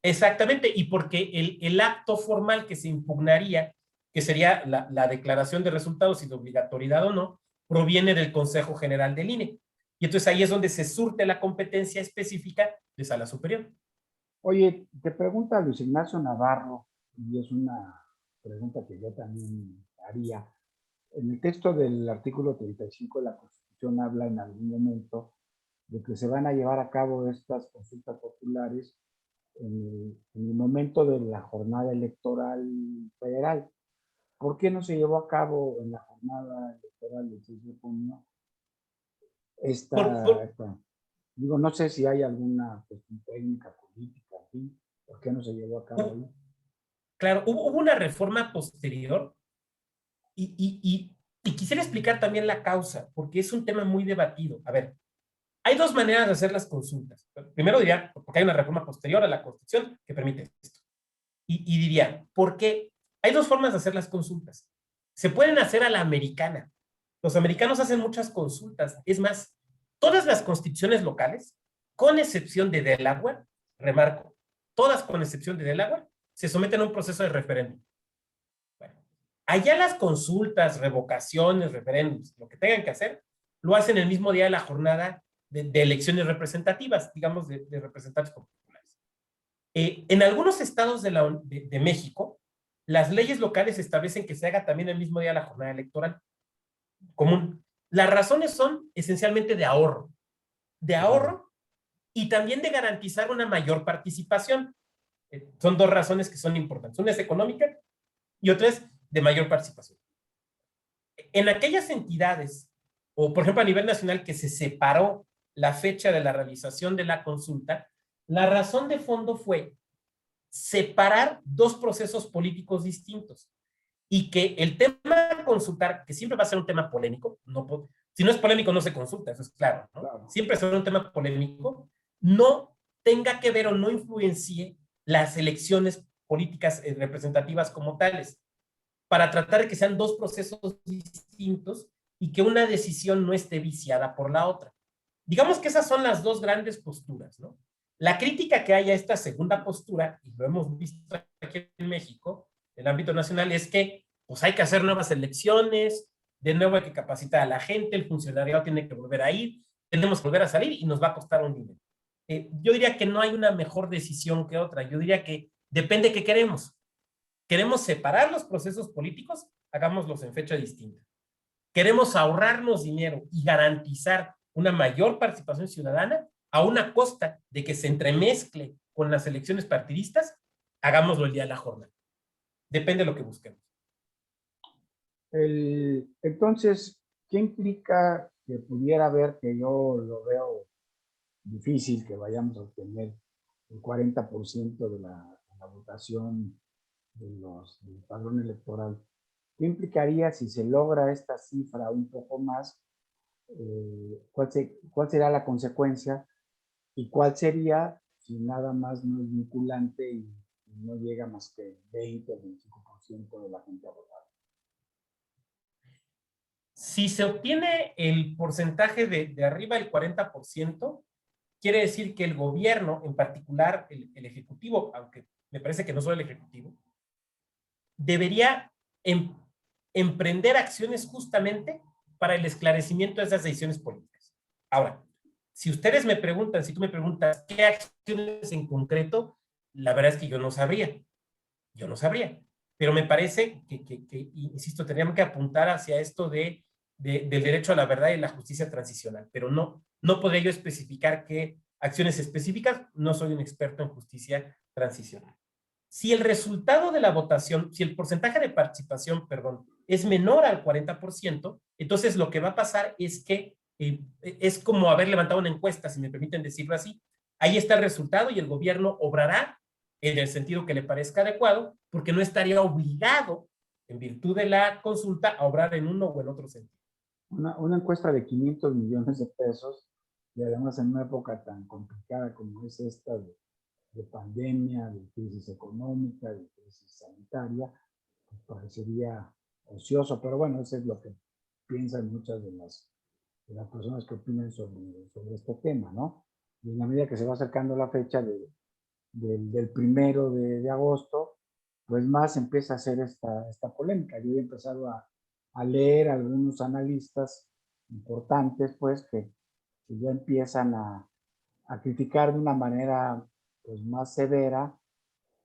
Exactamente, y porque el acto formal que se impugnaría, que sería la declaración de resultados y de obligatoriedad o no, proviene del Consejo General del INE. Y entonces ahí es donde se surte la competencia específica de Sala Superior. Oye, te pregunta Luis Ignacio Navarro, y es una pregunta que yo también haría. En el texto del artículo 35 de la Constitución habla en algún momento de que se van a llevar a cabo estas consultas populares en el momento de la jornada electoral federal. ¿Por qué no se llevó a cabo en la jornada electoral del 6 de junio digo, no sé si hay alguna cuestión técnica, política, en fin, ¿por qué no se llevó a cabo ahí? Claro, hubo una reforma posterior y quisiera explicar también la causa, porque es un tema muy debatido. A ver, hay dos maneras de hacer las consultas. Primero diría, porque hay una reforma posterior a la Constitución que permite esto. Y diría, ¿por qué? Hay dos formas de hacer las consultas. Se pueden hacer a la americana. Los americanos hacen muchas consultas. Es más, todas las constituciones locales, con excepción de Delaware, remarco, todas con excepción de Delaware, se someten a un proceso de referéndum. Bueno, allá las consultas, revocaciones, referéndums, lo que tengan que hacer, lo hacen el mismo día de la jornada de elecciones representativas, digamos, de representantes populares. En algunos estados de México, las leyes locales establecen que se haga también el mismo día de la jornada electoral común. Las razones son esencialmente de ahorro y también de garantizar una mayor participación. Son dos razones que son importantes. Una es económica y otra es de mayor participación. En aquellas entidades, o por ejemplo a nivel nacional, que se separó la fecha de la realización de la consulta, la razón de fondo fue separar dos procesos políticos distintos y que el tema de consultar, que siempre va a ser un tema polémico, si no es polémico no se consulta, eso es claro, ¿no? Claro. Siempre será un tema polémico, no tenga que ver o no influencie las elecciones políticas representativas como tales, para tratar de que sean dos procesos distintos y que una decisión no esté viciada por la otra. Digamos que esas son las dos grandes posturas, ¿no? La crítica que hay a esta segunda postura, y lo hemos visto aquí en México, en el ámbito nacional, es que pues hay que hacer nuevas elecciones, de nuevo hay que capacitar a la gente, el funcionariado tiene que volver a ir, tenemos que volver a salir y nos va a costar un dinero. Yo diría que no hay una mejor decisión que otra, yo diría que depende de qué queremos. ¿Queremos separar los procesos políticos? Hagámoslos en fecha distinta. ¿Queremos ahorrarnos dinero y garantizar una mayor participación ciudadana a una costa de que se entremezcle con las elecciones partidistas? Hagámoslo el día de la jornada. Depende de lo que busquemos. Entonces, ¿qué implica que pudiera haber, que yo lo veo difícil, que vayamos a obtener el 40% de la votación del padrón electoral? ¿Qué implicaría si se logra esta cifra un poco más? ¿Cuál será la consecuencia? ¿Y cuál sería si nada más no es vinculante y no llega más que 20 o 25% de la gente a votar? Si se obtiene el porcentaje de arriba del 40%, quiere decir que el gobierno, en particular el Ejecutivo, aunque me parece que no solo el Ejecutivo, debería emprender acciones justamente para el esclarecimiento de esas decisiones políticas. Ahora, si ustedes me preguntan, si tú me preguntas qué acciones en concreto, la verdad es que yo no sabría. Yo no sabría. Pero me parece que insisto, tendríamos que apuntar hacia esto de del derecho a la verdad y la justicia transicional, pero no podría yo especificar qué acciones específicas, no soy un experto en justicia transicional. Si el resultado de la votación, si el porcentaje de participación, perdón, es menor al 40%, entonces lo que va a pasar es que es como haber levantado una encuesta, si me permiten decirlo así. Ahí está el resultado y el gobierno obrará en el sentido que le parezca adecuado, porque no estaría obligado, en virtud de la consulta, a obrar en uno o en otro sentido. Una encuesta de 500 millones de pesos, y además en una época tan complicada como es esta de pandemia, de crisis económica, de crisis sanitaria, pues parecería ocioso, pero bueno, eso es lo que piensan muchas de las personas que opinan sobre este tema, ¿no? Y en la medida que se va acercando la fecha del 1 de agosto, pues más empieza a hacer esta polémica. Yo he empezado a leer algunos analistas importantes, pues, que ya empiezan a criticar de una manera pues, más severa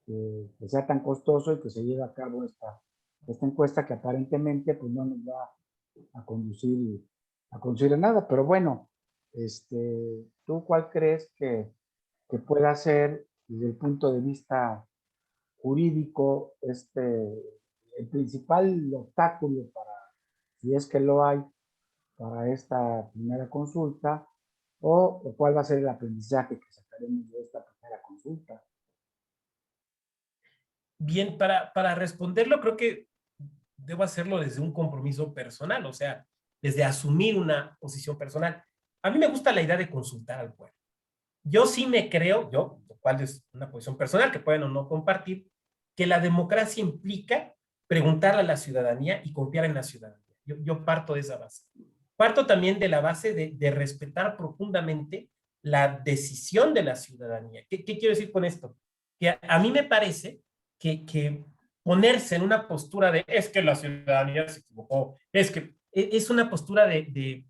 que sea tan costoso y que se lleve a cabo esta encuesta que aparentemente pues, no nos va a conducir a nada. Pero bueno, ¿tú cuál crees que pueda ser desde el punto de vista jurídico el principal obstáculo para, si es que lo hay, para esta primera consulta, o cuál va a ser el aprendizaje que sacaremos de esta primera consulta? Bien, para responderlo, creo que debo hacerlo desde un compromiso personal, o sea, desde asumir una posición personal. A mí me gusta la idea de consultar al pueblo. Yo sí me creo, lo cual es una posición personal que pueden o no compartir, que la democracia implica preguntarle a la ciudadanía y confiar en la ciudadanía. Yo parto de esa base. Parto también de la base de respetar profundamente la decisión de la ciudadanía. ¿Qué quiero decir con esto? Que a mí me parece que ponerse en una postura de es que la ciudadanía se equivocó, es una postura de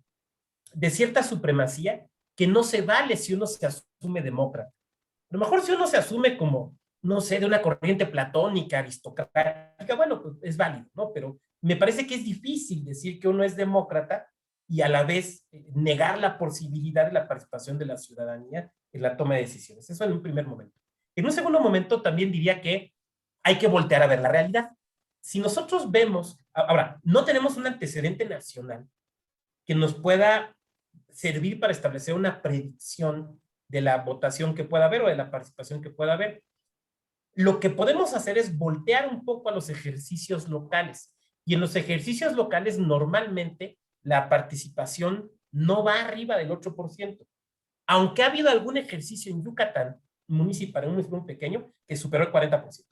cierta supremacía que no se vale si uno se asume demócrata. A lo mejor si uno se asume como, no sé, de una corriente platónica, aristocrática, bueno, pues es válido, ¿no? Pero me parece que es difícil decir que uno es demócrata y a la vez negar la posibilidad de la participación de la ciudadanía en la toma de decisiones. Eso en un primer momento. En un segundo momento también diría que hay que voltear a ver la realidad. Si nosotros vemos, ahora, no tenemos un antecedente nacional que nos pueda servir para establecer una predicción de la votación que pueda haber o de la participación que pueda haber. Lo que podemos hacer es voltear un poco a los ejercicios locales. Y en los ejercicios locales normalmente la participación no va arriba del 8%. Aunque ha habido algún ejercicio en Yucatán, un municipio pequeño, que superó el 40%.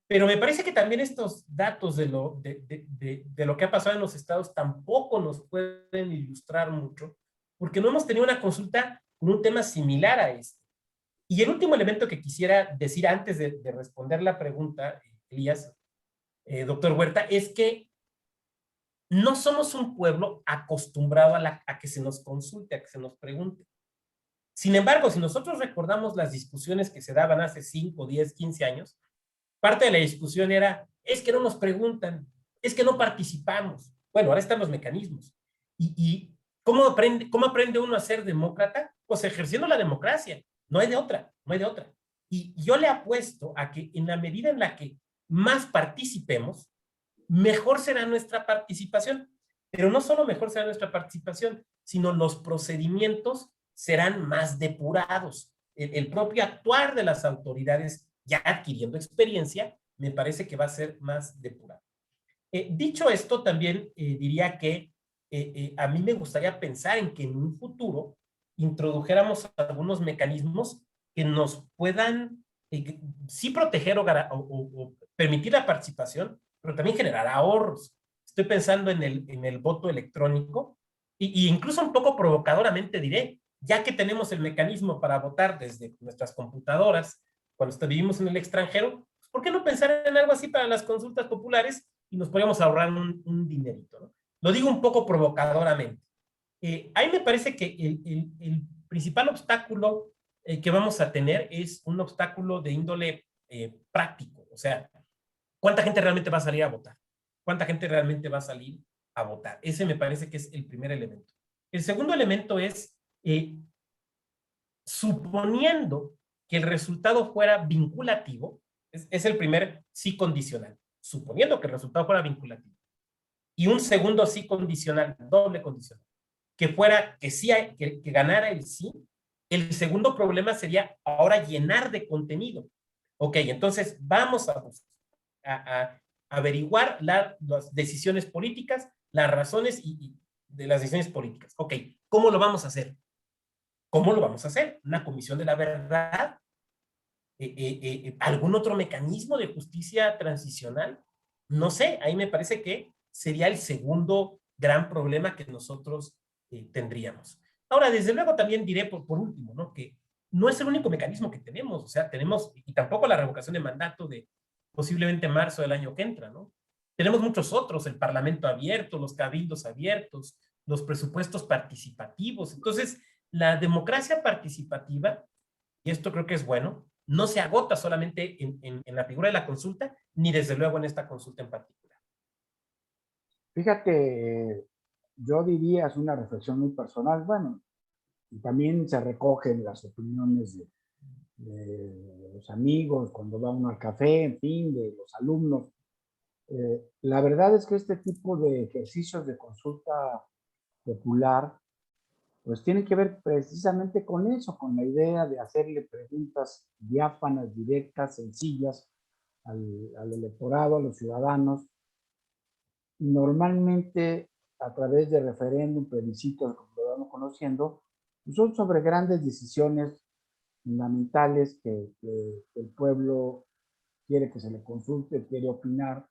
Pero me parece que también estos datos de lo que ha pasado en los estados tampoco nos pueden ilustrar mucho, porque no hemos tenido una consulta con un tema similar a este. Y el último elemento que quisiera decir antes de responder la pregunta, Elías, doctor Huerta, es que no somos un pueblo acostumbrado a que se nos consulte, a que se nos pregunte. Sin embargo, si nosotros recordamos las discusiones que se daban hace 5, 10, 15 años, parte de la discusión era, es que no nos preguntan, es que no participamos. Bueno, ahora están los mecanismos. ¿Y cómo aprende uno a ser demócrata? Pues ejerciendo la democracia. No hay de otra, no hay de otra. Y yo le apuesto a que en la medida en la que más participemos, mejor será nuestra participación. Pero no solo mejor será nuestra participación, sino los procedimientos serán más depurados. El propio actuar de las autoridades ya adquiriendo experiencia, me parece que va a ser más depurado. Dicho esto, también diría que a mí me gustaría pensar en que en un futuro introdujéramos algunos mecanismos que nos puedan sí proteger o permitir la participación, pero también generar ahorros. Estoy pensando en el voto electrónico y incluso un poco provocadoramente diré, ya que tenemos el mecanismo para votar desde nuestras computadoras cuando vivimos en el extranjero, ¿por qué no pensar en algo así para las consultas populares y nos podríamos ahorrar un dinerito, ¿no? Lo digo un poco provocadoramente. A mí me parece que el principal obstáculo que vamos a tener es un obstáculo de índole práctico. O sea, ¿cuánta gente realmente va a salir a votar? ¿Cuánta gente realmente va a salir a votar. Ese me parece que es el primer elemento. El segundo elemento es, suponiendo que el resultado fuera vinculativo, es el primer sí condicional, suponiendo que el resultado fuera vinculativo, y un segundo sí condicional, doble condicional, que fuera que sí, que ganara el sí. El segundo problema sería ahora llenar de contenido. Ok, entonces vamos a averiguar las decisiones políticas, las razones de las decisiones políticas. Ok, ¿cómo lo vamos a hacer? ¿Cómo lo vamos a hacer? ¿Una comisión de la verdad? ¿Algún otro mecanismo de justicia transicional? No sé, ahí me parece que sería el segundo gran problema que nosotros tendríamos. Ahora, desde luego también diré por último, ¿no? Que no es el único mecanismo que tenemos, o sea, tenemos, y tampoco la revocación de mandato de posiblemente marzo del año que entra, ¿no? Tenemos muchos otros, el Parlamento abierto, los cabildos abiertos, los presupuestos participativos. Entonces, la democracia participativa, y esto creo que es bueno, no se agota solamente en la figura de la consulta, ni desde luego en esta consulta en particular. Fíjate, yo diría, es una reflexión muy personal, bueno, y también se recogen las opiniones de los amigos cuando va uno al café, en fin, de los alumnos. La verdad es que este tipo de ejercicios de consulta popular, pues tienen que ver precisamente con eso, con la idea de hacerle preguntas diáfanas, directas, sencillas al electorado, a los ciudadanos, normalmente a través de referéndum, plebiscitos, como lo vamos conociendo, son sobre grandes decisiones fundamentales que el pueblo quiere que se le consulte, quiere opinar,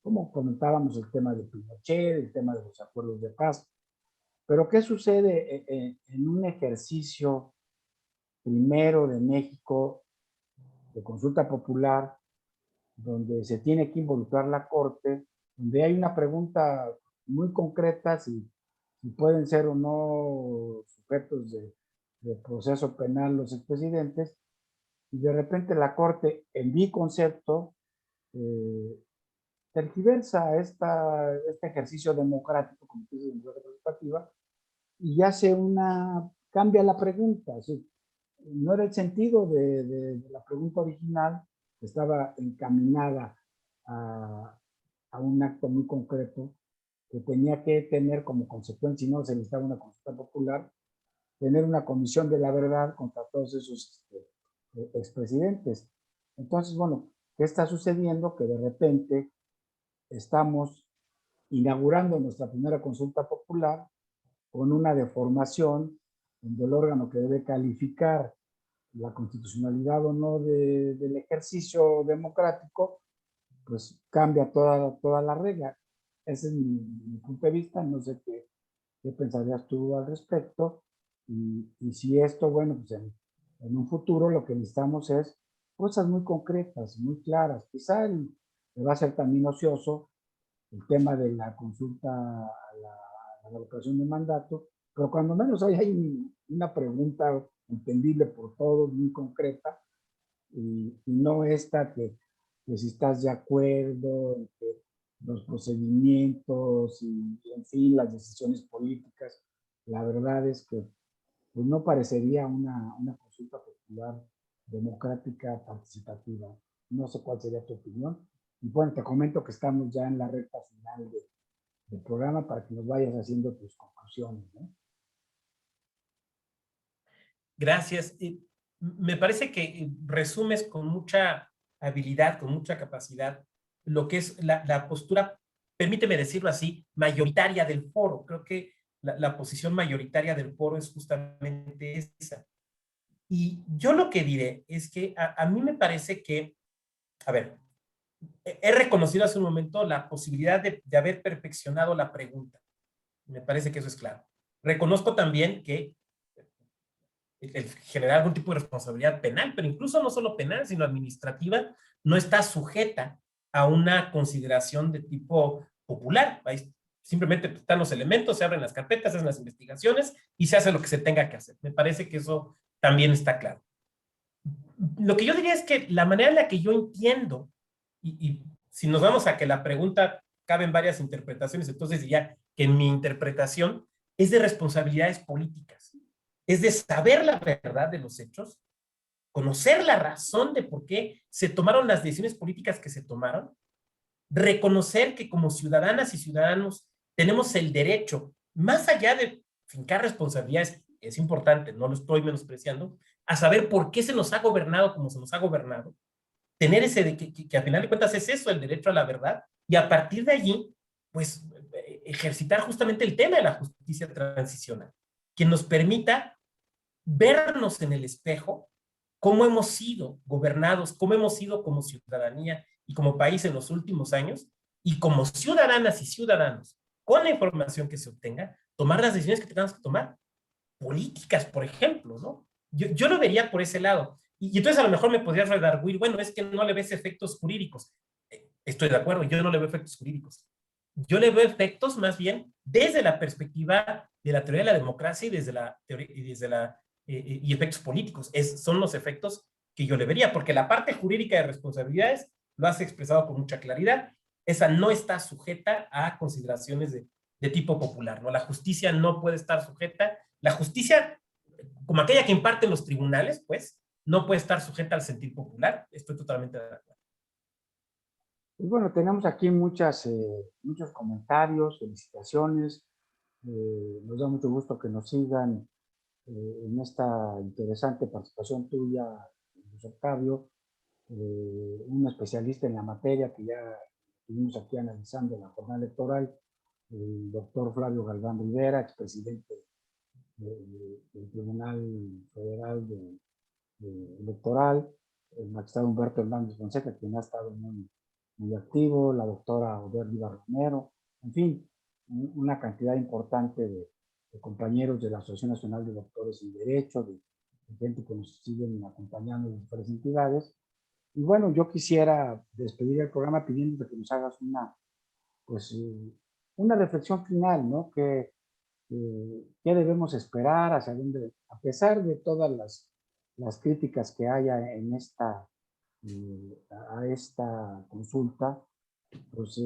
como comentábamos el tema de Pinochet, el tema de los acuerdos de paz. Pero ¿qué sucede en un ejercicio primero de México de consulta popular, donde se tiene que involucrar la Corte, donde hay una pregunta muy concreta si pueden ser o no sujetos de proceso penal los expresidentes, y de repente la Corte, en mi concepto, tergiversa este ejercicio democrático, como dice en la participativa, y cambia la pregunta. ¿Sí? No era el sentido de la pregunta original, estaba encaminada a un acto muy concreto que tenía que tener como consecuencia, y no se necesitaba una consulta popular, tener una comisión de la verdad contra todos esos expresidentes. Entonces, bueno, ¿qué está sucediendo? Que de repente estamos inaugurando nuestra primera consulta popular con una deformación donde el órgano que debe calificar la constitucionalidad o no del ejercicio democrático, pues cambia toda la regla. Ese es mi punto de vista, no sé qué pensarías tú al respecto, y si esto, bueno, pues en un futuro lo que necesitamos es cosas muy concretas, muy claras. Quizá va a ser también ocioso el tema de la consulta a la revocación de mandato, pero cuando menos hay una pregunta entendible por todos, muy concreta, y no esta que si estás de acuerdo, que los procedimientos y en fin, las decisiones políticas. La verdad es que pues, no parecería una consulta popular democrática participativa. No sé cuál sería tu opinión. Y bueno, te comento que estamos ya en la recta final del programa para que nos vayas haciendo tus conclusiones, ¿no? Gracias. Me parece que resumes con mucha habilidad, con mucha capacidad, lo que es la postura, permíteme decirlo así, mayoritaria del foro. Creo que la posición mayoritaria del foro es justamente esa. Y yo lo que diré es que a mí me parece que, a ver, he reconocido hace un momento la posibilidad de haber perfeccionado la pregunta. Me parece que eso es claro. Reconozco también que el generar algún tipo de responsabilidad penal, pero incluso no solo penal, sino administrativa, no está sujeta a una consideración de tipo popular. Ahí simplemente están los elementos, se abren las carpetas, se hacen las investigaciones y se hace lo que se tenga que hacer. Me parece que eso también está claro. Lo que yo diría es que la manera en la que yo entiendo, y si nos vamos a que la pregunta cabe en varias interpretaciones, entonces ya que en mi interpretación es de responsabilidades políticas, es de saber la verdad de los hechos, conocer la razón de por qué se tomaron las decisiones políticas que se tomaron, reconocer que como ciudadanas y ciudadanos tenemos el derecho, más allá de fincar responsabilidades, es importante, no lo estoy menospreciando, a saber por qué se nos ha gobernado como se nos ha gobernado, tener ese, que a final de cuentas es eso, el derecho a la verdad, y a partir de allí, pues, ejercitar justamente el tema de la justicia transicional, que nos permita vernos en el espejo cómo hemos sido gobernados, cómo hemos sido como ciudadanía y como país en los últimos años, y como ciudadanas y ciudadanos, con la información que se obtenga, tomar las decisiones que tengamos que tomar, políticas, por ejemplo, ¿no? Yo lo vería por ese lado. Y entonces a lo mejor me podrías redarguir, bueno, es que no le ves efectos jurídicos. Estoy de acuerdo, yo no le veo efectos jurídicos. Yo le veo efectos más bien desde la perspectiva de la teoría de la democracia y desde la teoría, y efectos políticos. Son los efectos que yo le vería, porque la parte jurídica de responsabilidades lo has expresado con mucha claridad. Esa no está sujeta a consideraciones de tipo popular, ¿no? La justicia no puede estar sujeta, la justicia, como aquella que imparten los tribunales, pues, no puede estar sujeta al sentir popular. Estoy totalmente de acuerdo. Y bueno, tenemos aquí muchos comentarios, felicitaciones. Nos da mucho gusto que nos sigan en esta interesante participación tuya, Luis Octavio, un especialista en la materia que ya estuvimos aquí analizando la jornada electoral, el doctor Flavio Galván Rivera, expresidente del Tribunal Federal Electoral, el magistrado Humberto Hernández Fonseca, quien ha estado muy activo, la doctora Oder Rivas Romero, en fin, una cantidad importante de compañeros de la Asociación Nacional de Doctores en Derecho, de gente que nos siguen acompañando en diferentes entidades. Y bueno, yo quisiera despedir el programa pidiéndote que nos hagas pues, una reflexión final, ¿no? ¿Qué debemos esperar? ¿Hacia dónde? A pesar de todas las críticas que haya en a esta consulta, pues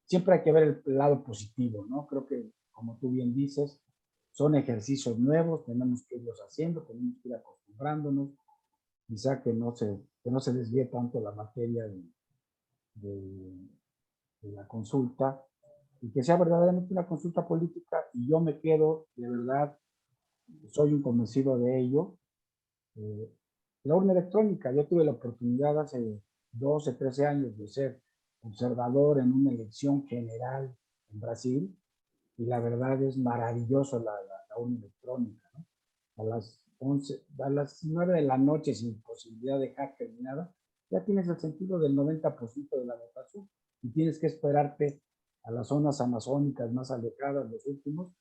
siempre hay que ver el lado positivo, ¿no? Creo que, como tú bien dices, son ejercicios nuevos, tenemos que irlos haciendo, tenemos que ir acostumbrándonos, quizá que no se desvíe tanto la materia de, de la consulta, y que sea verdaderamente una consulta política, y yo me quedo, de verdad, soy un convencido de ello. La urna electrónica, yo tuve la oportunidad hace 12, 13 años de ser observador en una elección general en Brasil, y la verdad es maravilloso la urna electrónica, ¿no? A las 9 de la noche, sin posibilidad de hacker ni nada, ya tienes el sentido del 90% de la votación, y tienes que esperarte a las zonas amazónicas más alejadas, los últimos,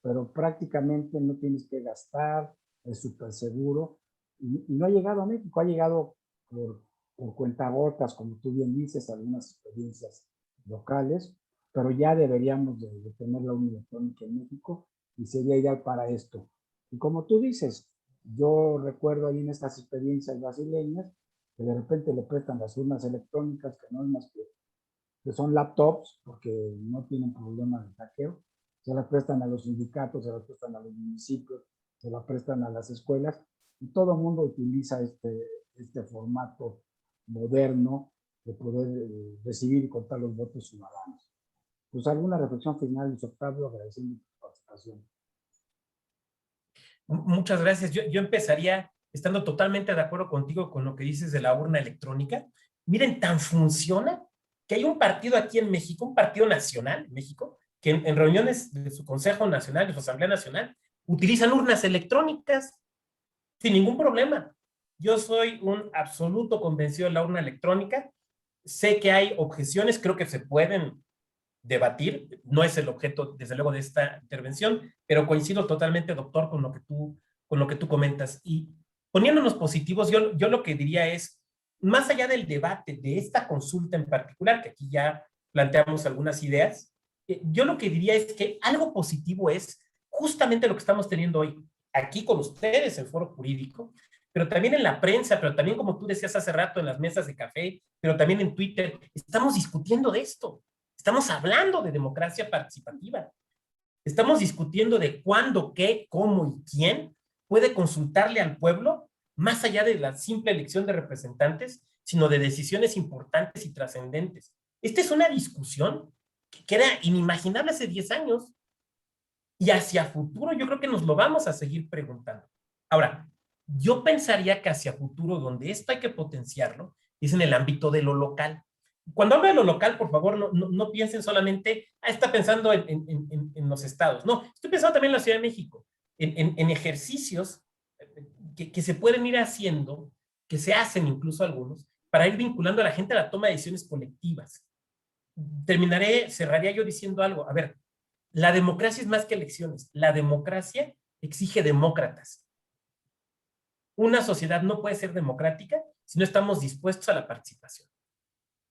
pero prácticamente no tienes que gastar, es súper seguro, y no ha llegado a México, ha llegado por cuentagotas, como tú bien dices, algunas experiencias locales, pero ya deberíamos de tener la urna electrónica en México, y sería ideal para esto. Y como tú dices, yo recuerdo ahí en estas experiencias brasileñas que de repente le prestan las urnas electrónicas, que no es más que son laptops, porque no tienen problema de hackeo, se las prestan a los sindicatos, se las prestan a los municipios, se las prestan a las escuelas, y todo el mundo utiliza este formato moderno de poder recibir y contar los votos ciudadanos. Pues alguna reflexión final, Luis Octavio, agradeciendo tu participación. Muchas gracias. Yo empezaría estando totalmente de acuerdo contigo con lo que dices de la urna electrónica. Miren, tan funciona que hay un partido aquí en México, un partido nacional en México, que en reuniones de su Consejo Nacional, de su Asamblea Nacional, utilizan urnas electrónicas sin ningún problema. Yo soy un absoluto convencido de la urna electrónica. Sé que hay objeciones, creo que se pueden debatir, no es el objeto, desde luego, de esta intervención, pero coincido totalmente, doctor, con lo que tú comentas. Y poniéndonos positivos, yo lo que diría es, más allá del debate de esta consulta en particular, que aquí ya planteamos algunas ideas, yo lo que diría es que algo positivo es justamente lo que estamos teniendo hoy, aquí con ustedes, en Foro Jurídico, pero también en la prensa, pero también, como tú decías hace rato, en las mesas de café, pero también en Twitter, estamos discutiendo de esto. Estamos hablando de democracia participativa. Estamos discutiendo de cuándo, qué, cómo y quién puede consultarle al pueblo más allá de la simple elección de representantes, sino de decisiones importantes y trascendentes. Esta es una discusión que era inimaginable hace 10 años y hacia futuro yo creo que nos lo vamos a seguir preguntando. Ahora, yo pensaría que hacia futuro, donde esto hay que potenciarlo, es en el ámbito de lo local. Cuando hablo de lo local, por favor, no piensen solamente, está pensando en los estados. No, estoy pensando también en la Ciudad de México, en ejercicios que se pueden ir haciendo, que se hacen incluso algunos, para ir vinculando a la gente a la toma de decisiones colectivas. Cerraría yo diciendo algo. A ver, la democracia es más que elecciones. La democracia exige demócratas. Una sociedad no puede ser democrática si no estamos dispuestos a la participación.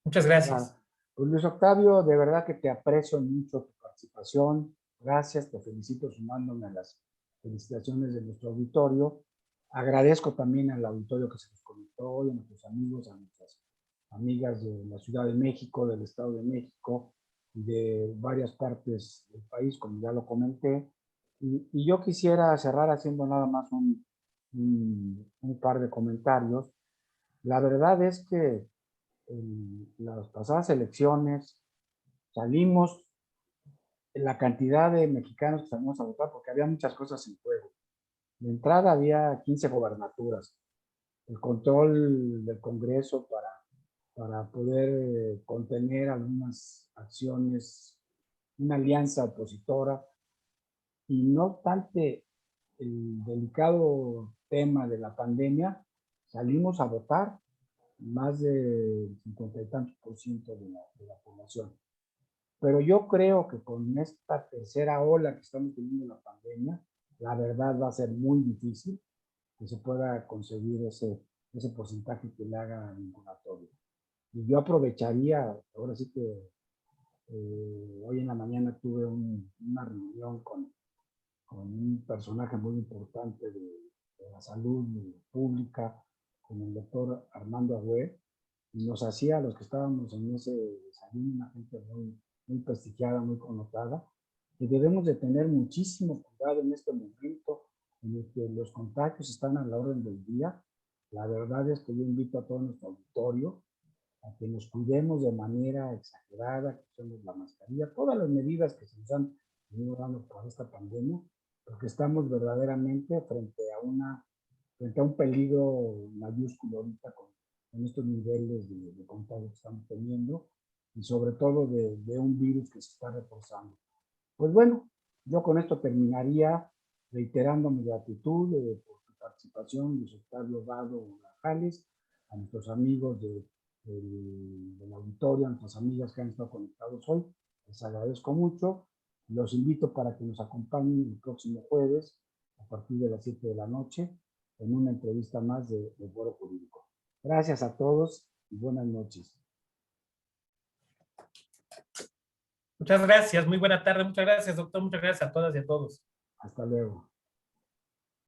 Muchas gracias. Pues Luis Octavio, de verdad que te aprecio mucho tu participación. Gracias, te felicito sumándome a las felicitaciones de nuestro auditorio. Agradezco también al auditorio que se nos conectó hoy, a nuestros amigos, a nuestras amigas de la Ciudad de México, del Estado de México y de varias partes del país, como ya lo comenté. Y yo quisiera cerrar haciendo nada más un par de comentarios. La verdad es que en las pasadas elecciones salimos, la cantidad de mexicanos que salimos a votar, porque había muchas cosas en juego. De entrada había 15 gobernaturas, el control del Congreso para poder contener algunas acciones, una alianza opositora, y no obstante el delicado tema de la pandemia, salimos a votar más de 50 y tantos % de la población. Pero yo creo que con esta tercera ola que estamos teniendo en la pandemia, la verdad va a ser muy difícil que se pueda conseguir ese porcentaje que le haga vinculatorio. Y yo aprovecharía, ahora sí que hoy en la mañana tuve una reunión con un personaje muy importante de la salud pública, con el doctor Armando Agüe, y nos hacía a los que estábamos en ese desayuno, una gente muy prestigiada, muy connotada, que debemos de tener muchísimo cuidado en este momento en el que los contagios están a la orden del día. La verdad es que yo invito a todo nuestro auditorio a que nos cuidemos de manera exagerada, que usemos la mascarilla, todas las medidas que se nos han venido dando por esta pandemia, porque estamos verdaderamente frente a un peligro mayúsculo ahorita con estos niveles de contagio que estamos teniendo y sobre todo de un virus que se está reforzando. Pues bueno, yo con esto terminaría reiterando mi gratitud por tu participación, Luis Octavio Vado Grajales, a nuestros amigos del auditorio, a nuestras amigas que han estado conectados hoy. Les agradezco mucho. Los invito para que nos acompañen el próximo jueves a partir de las 7 de la noche en una entrevista más de Foro Jurídico. Gracias a todos y buenas noches. Muchas gracias, muy buena tarde, muchas gracias, doctor, muchas gracias a todas y a todos. Hasta luego.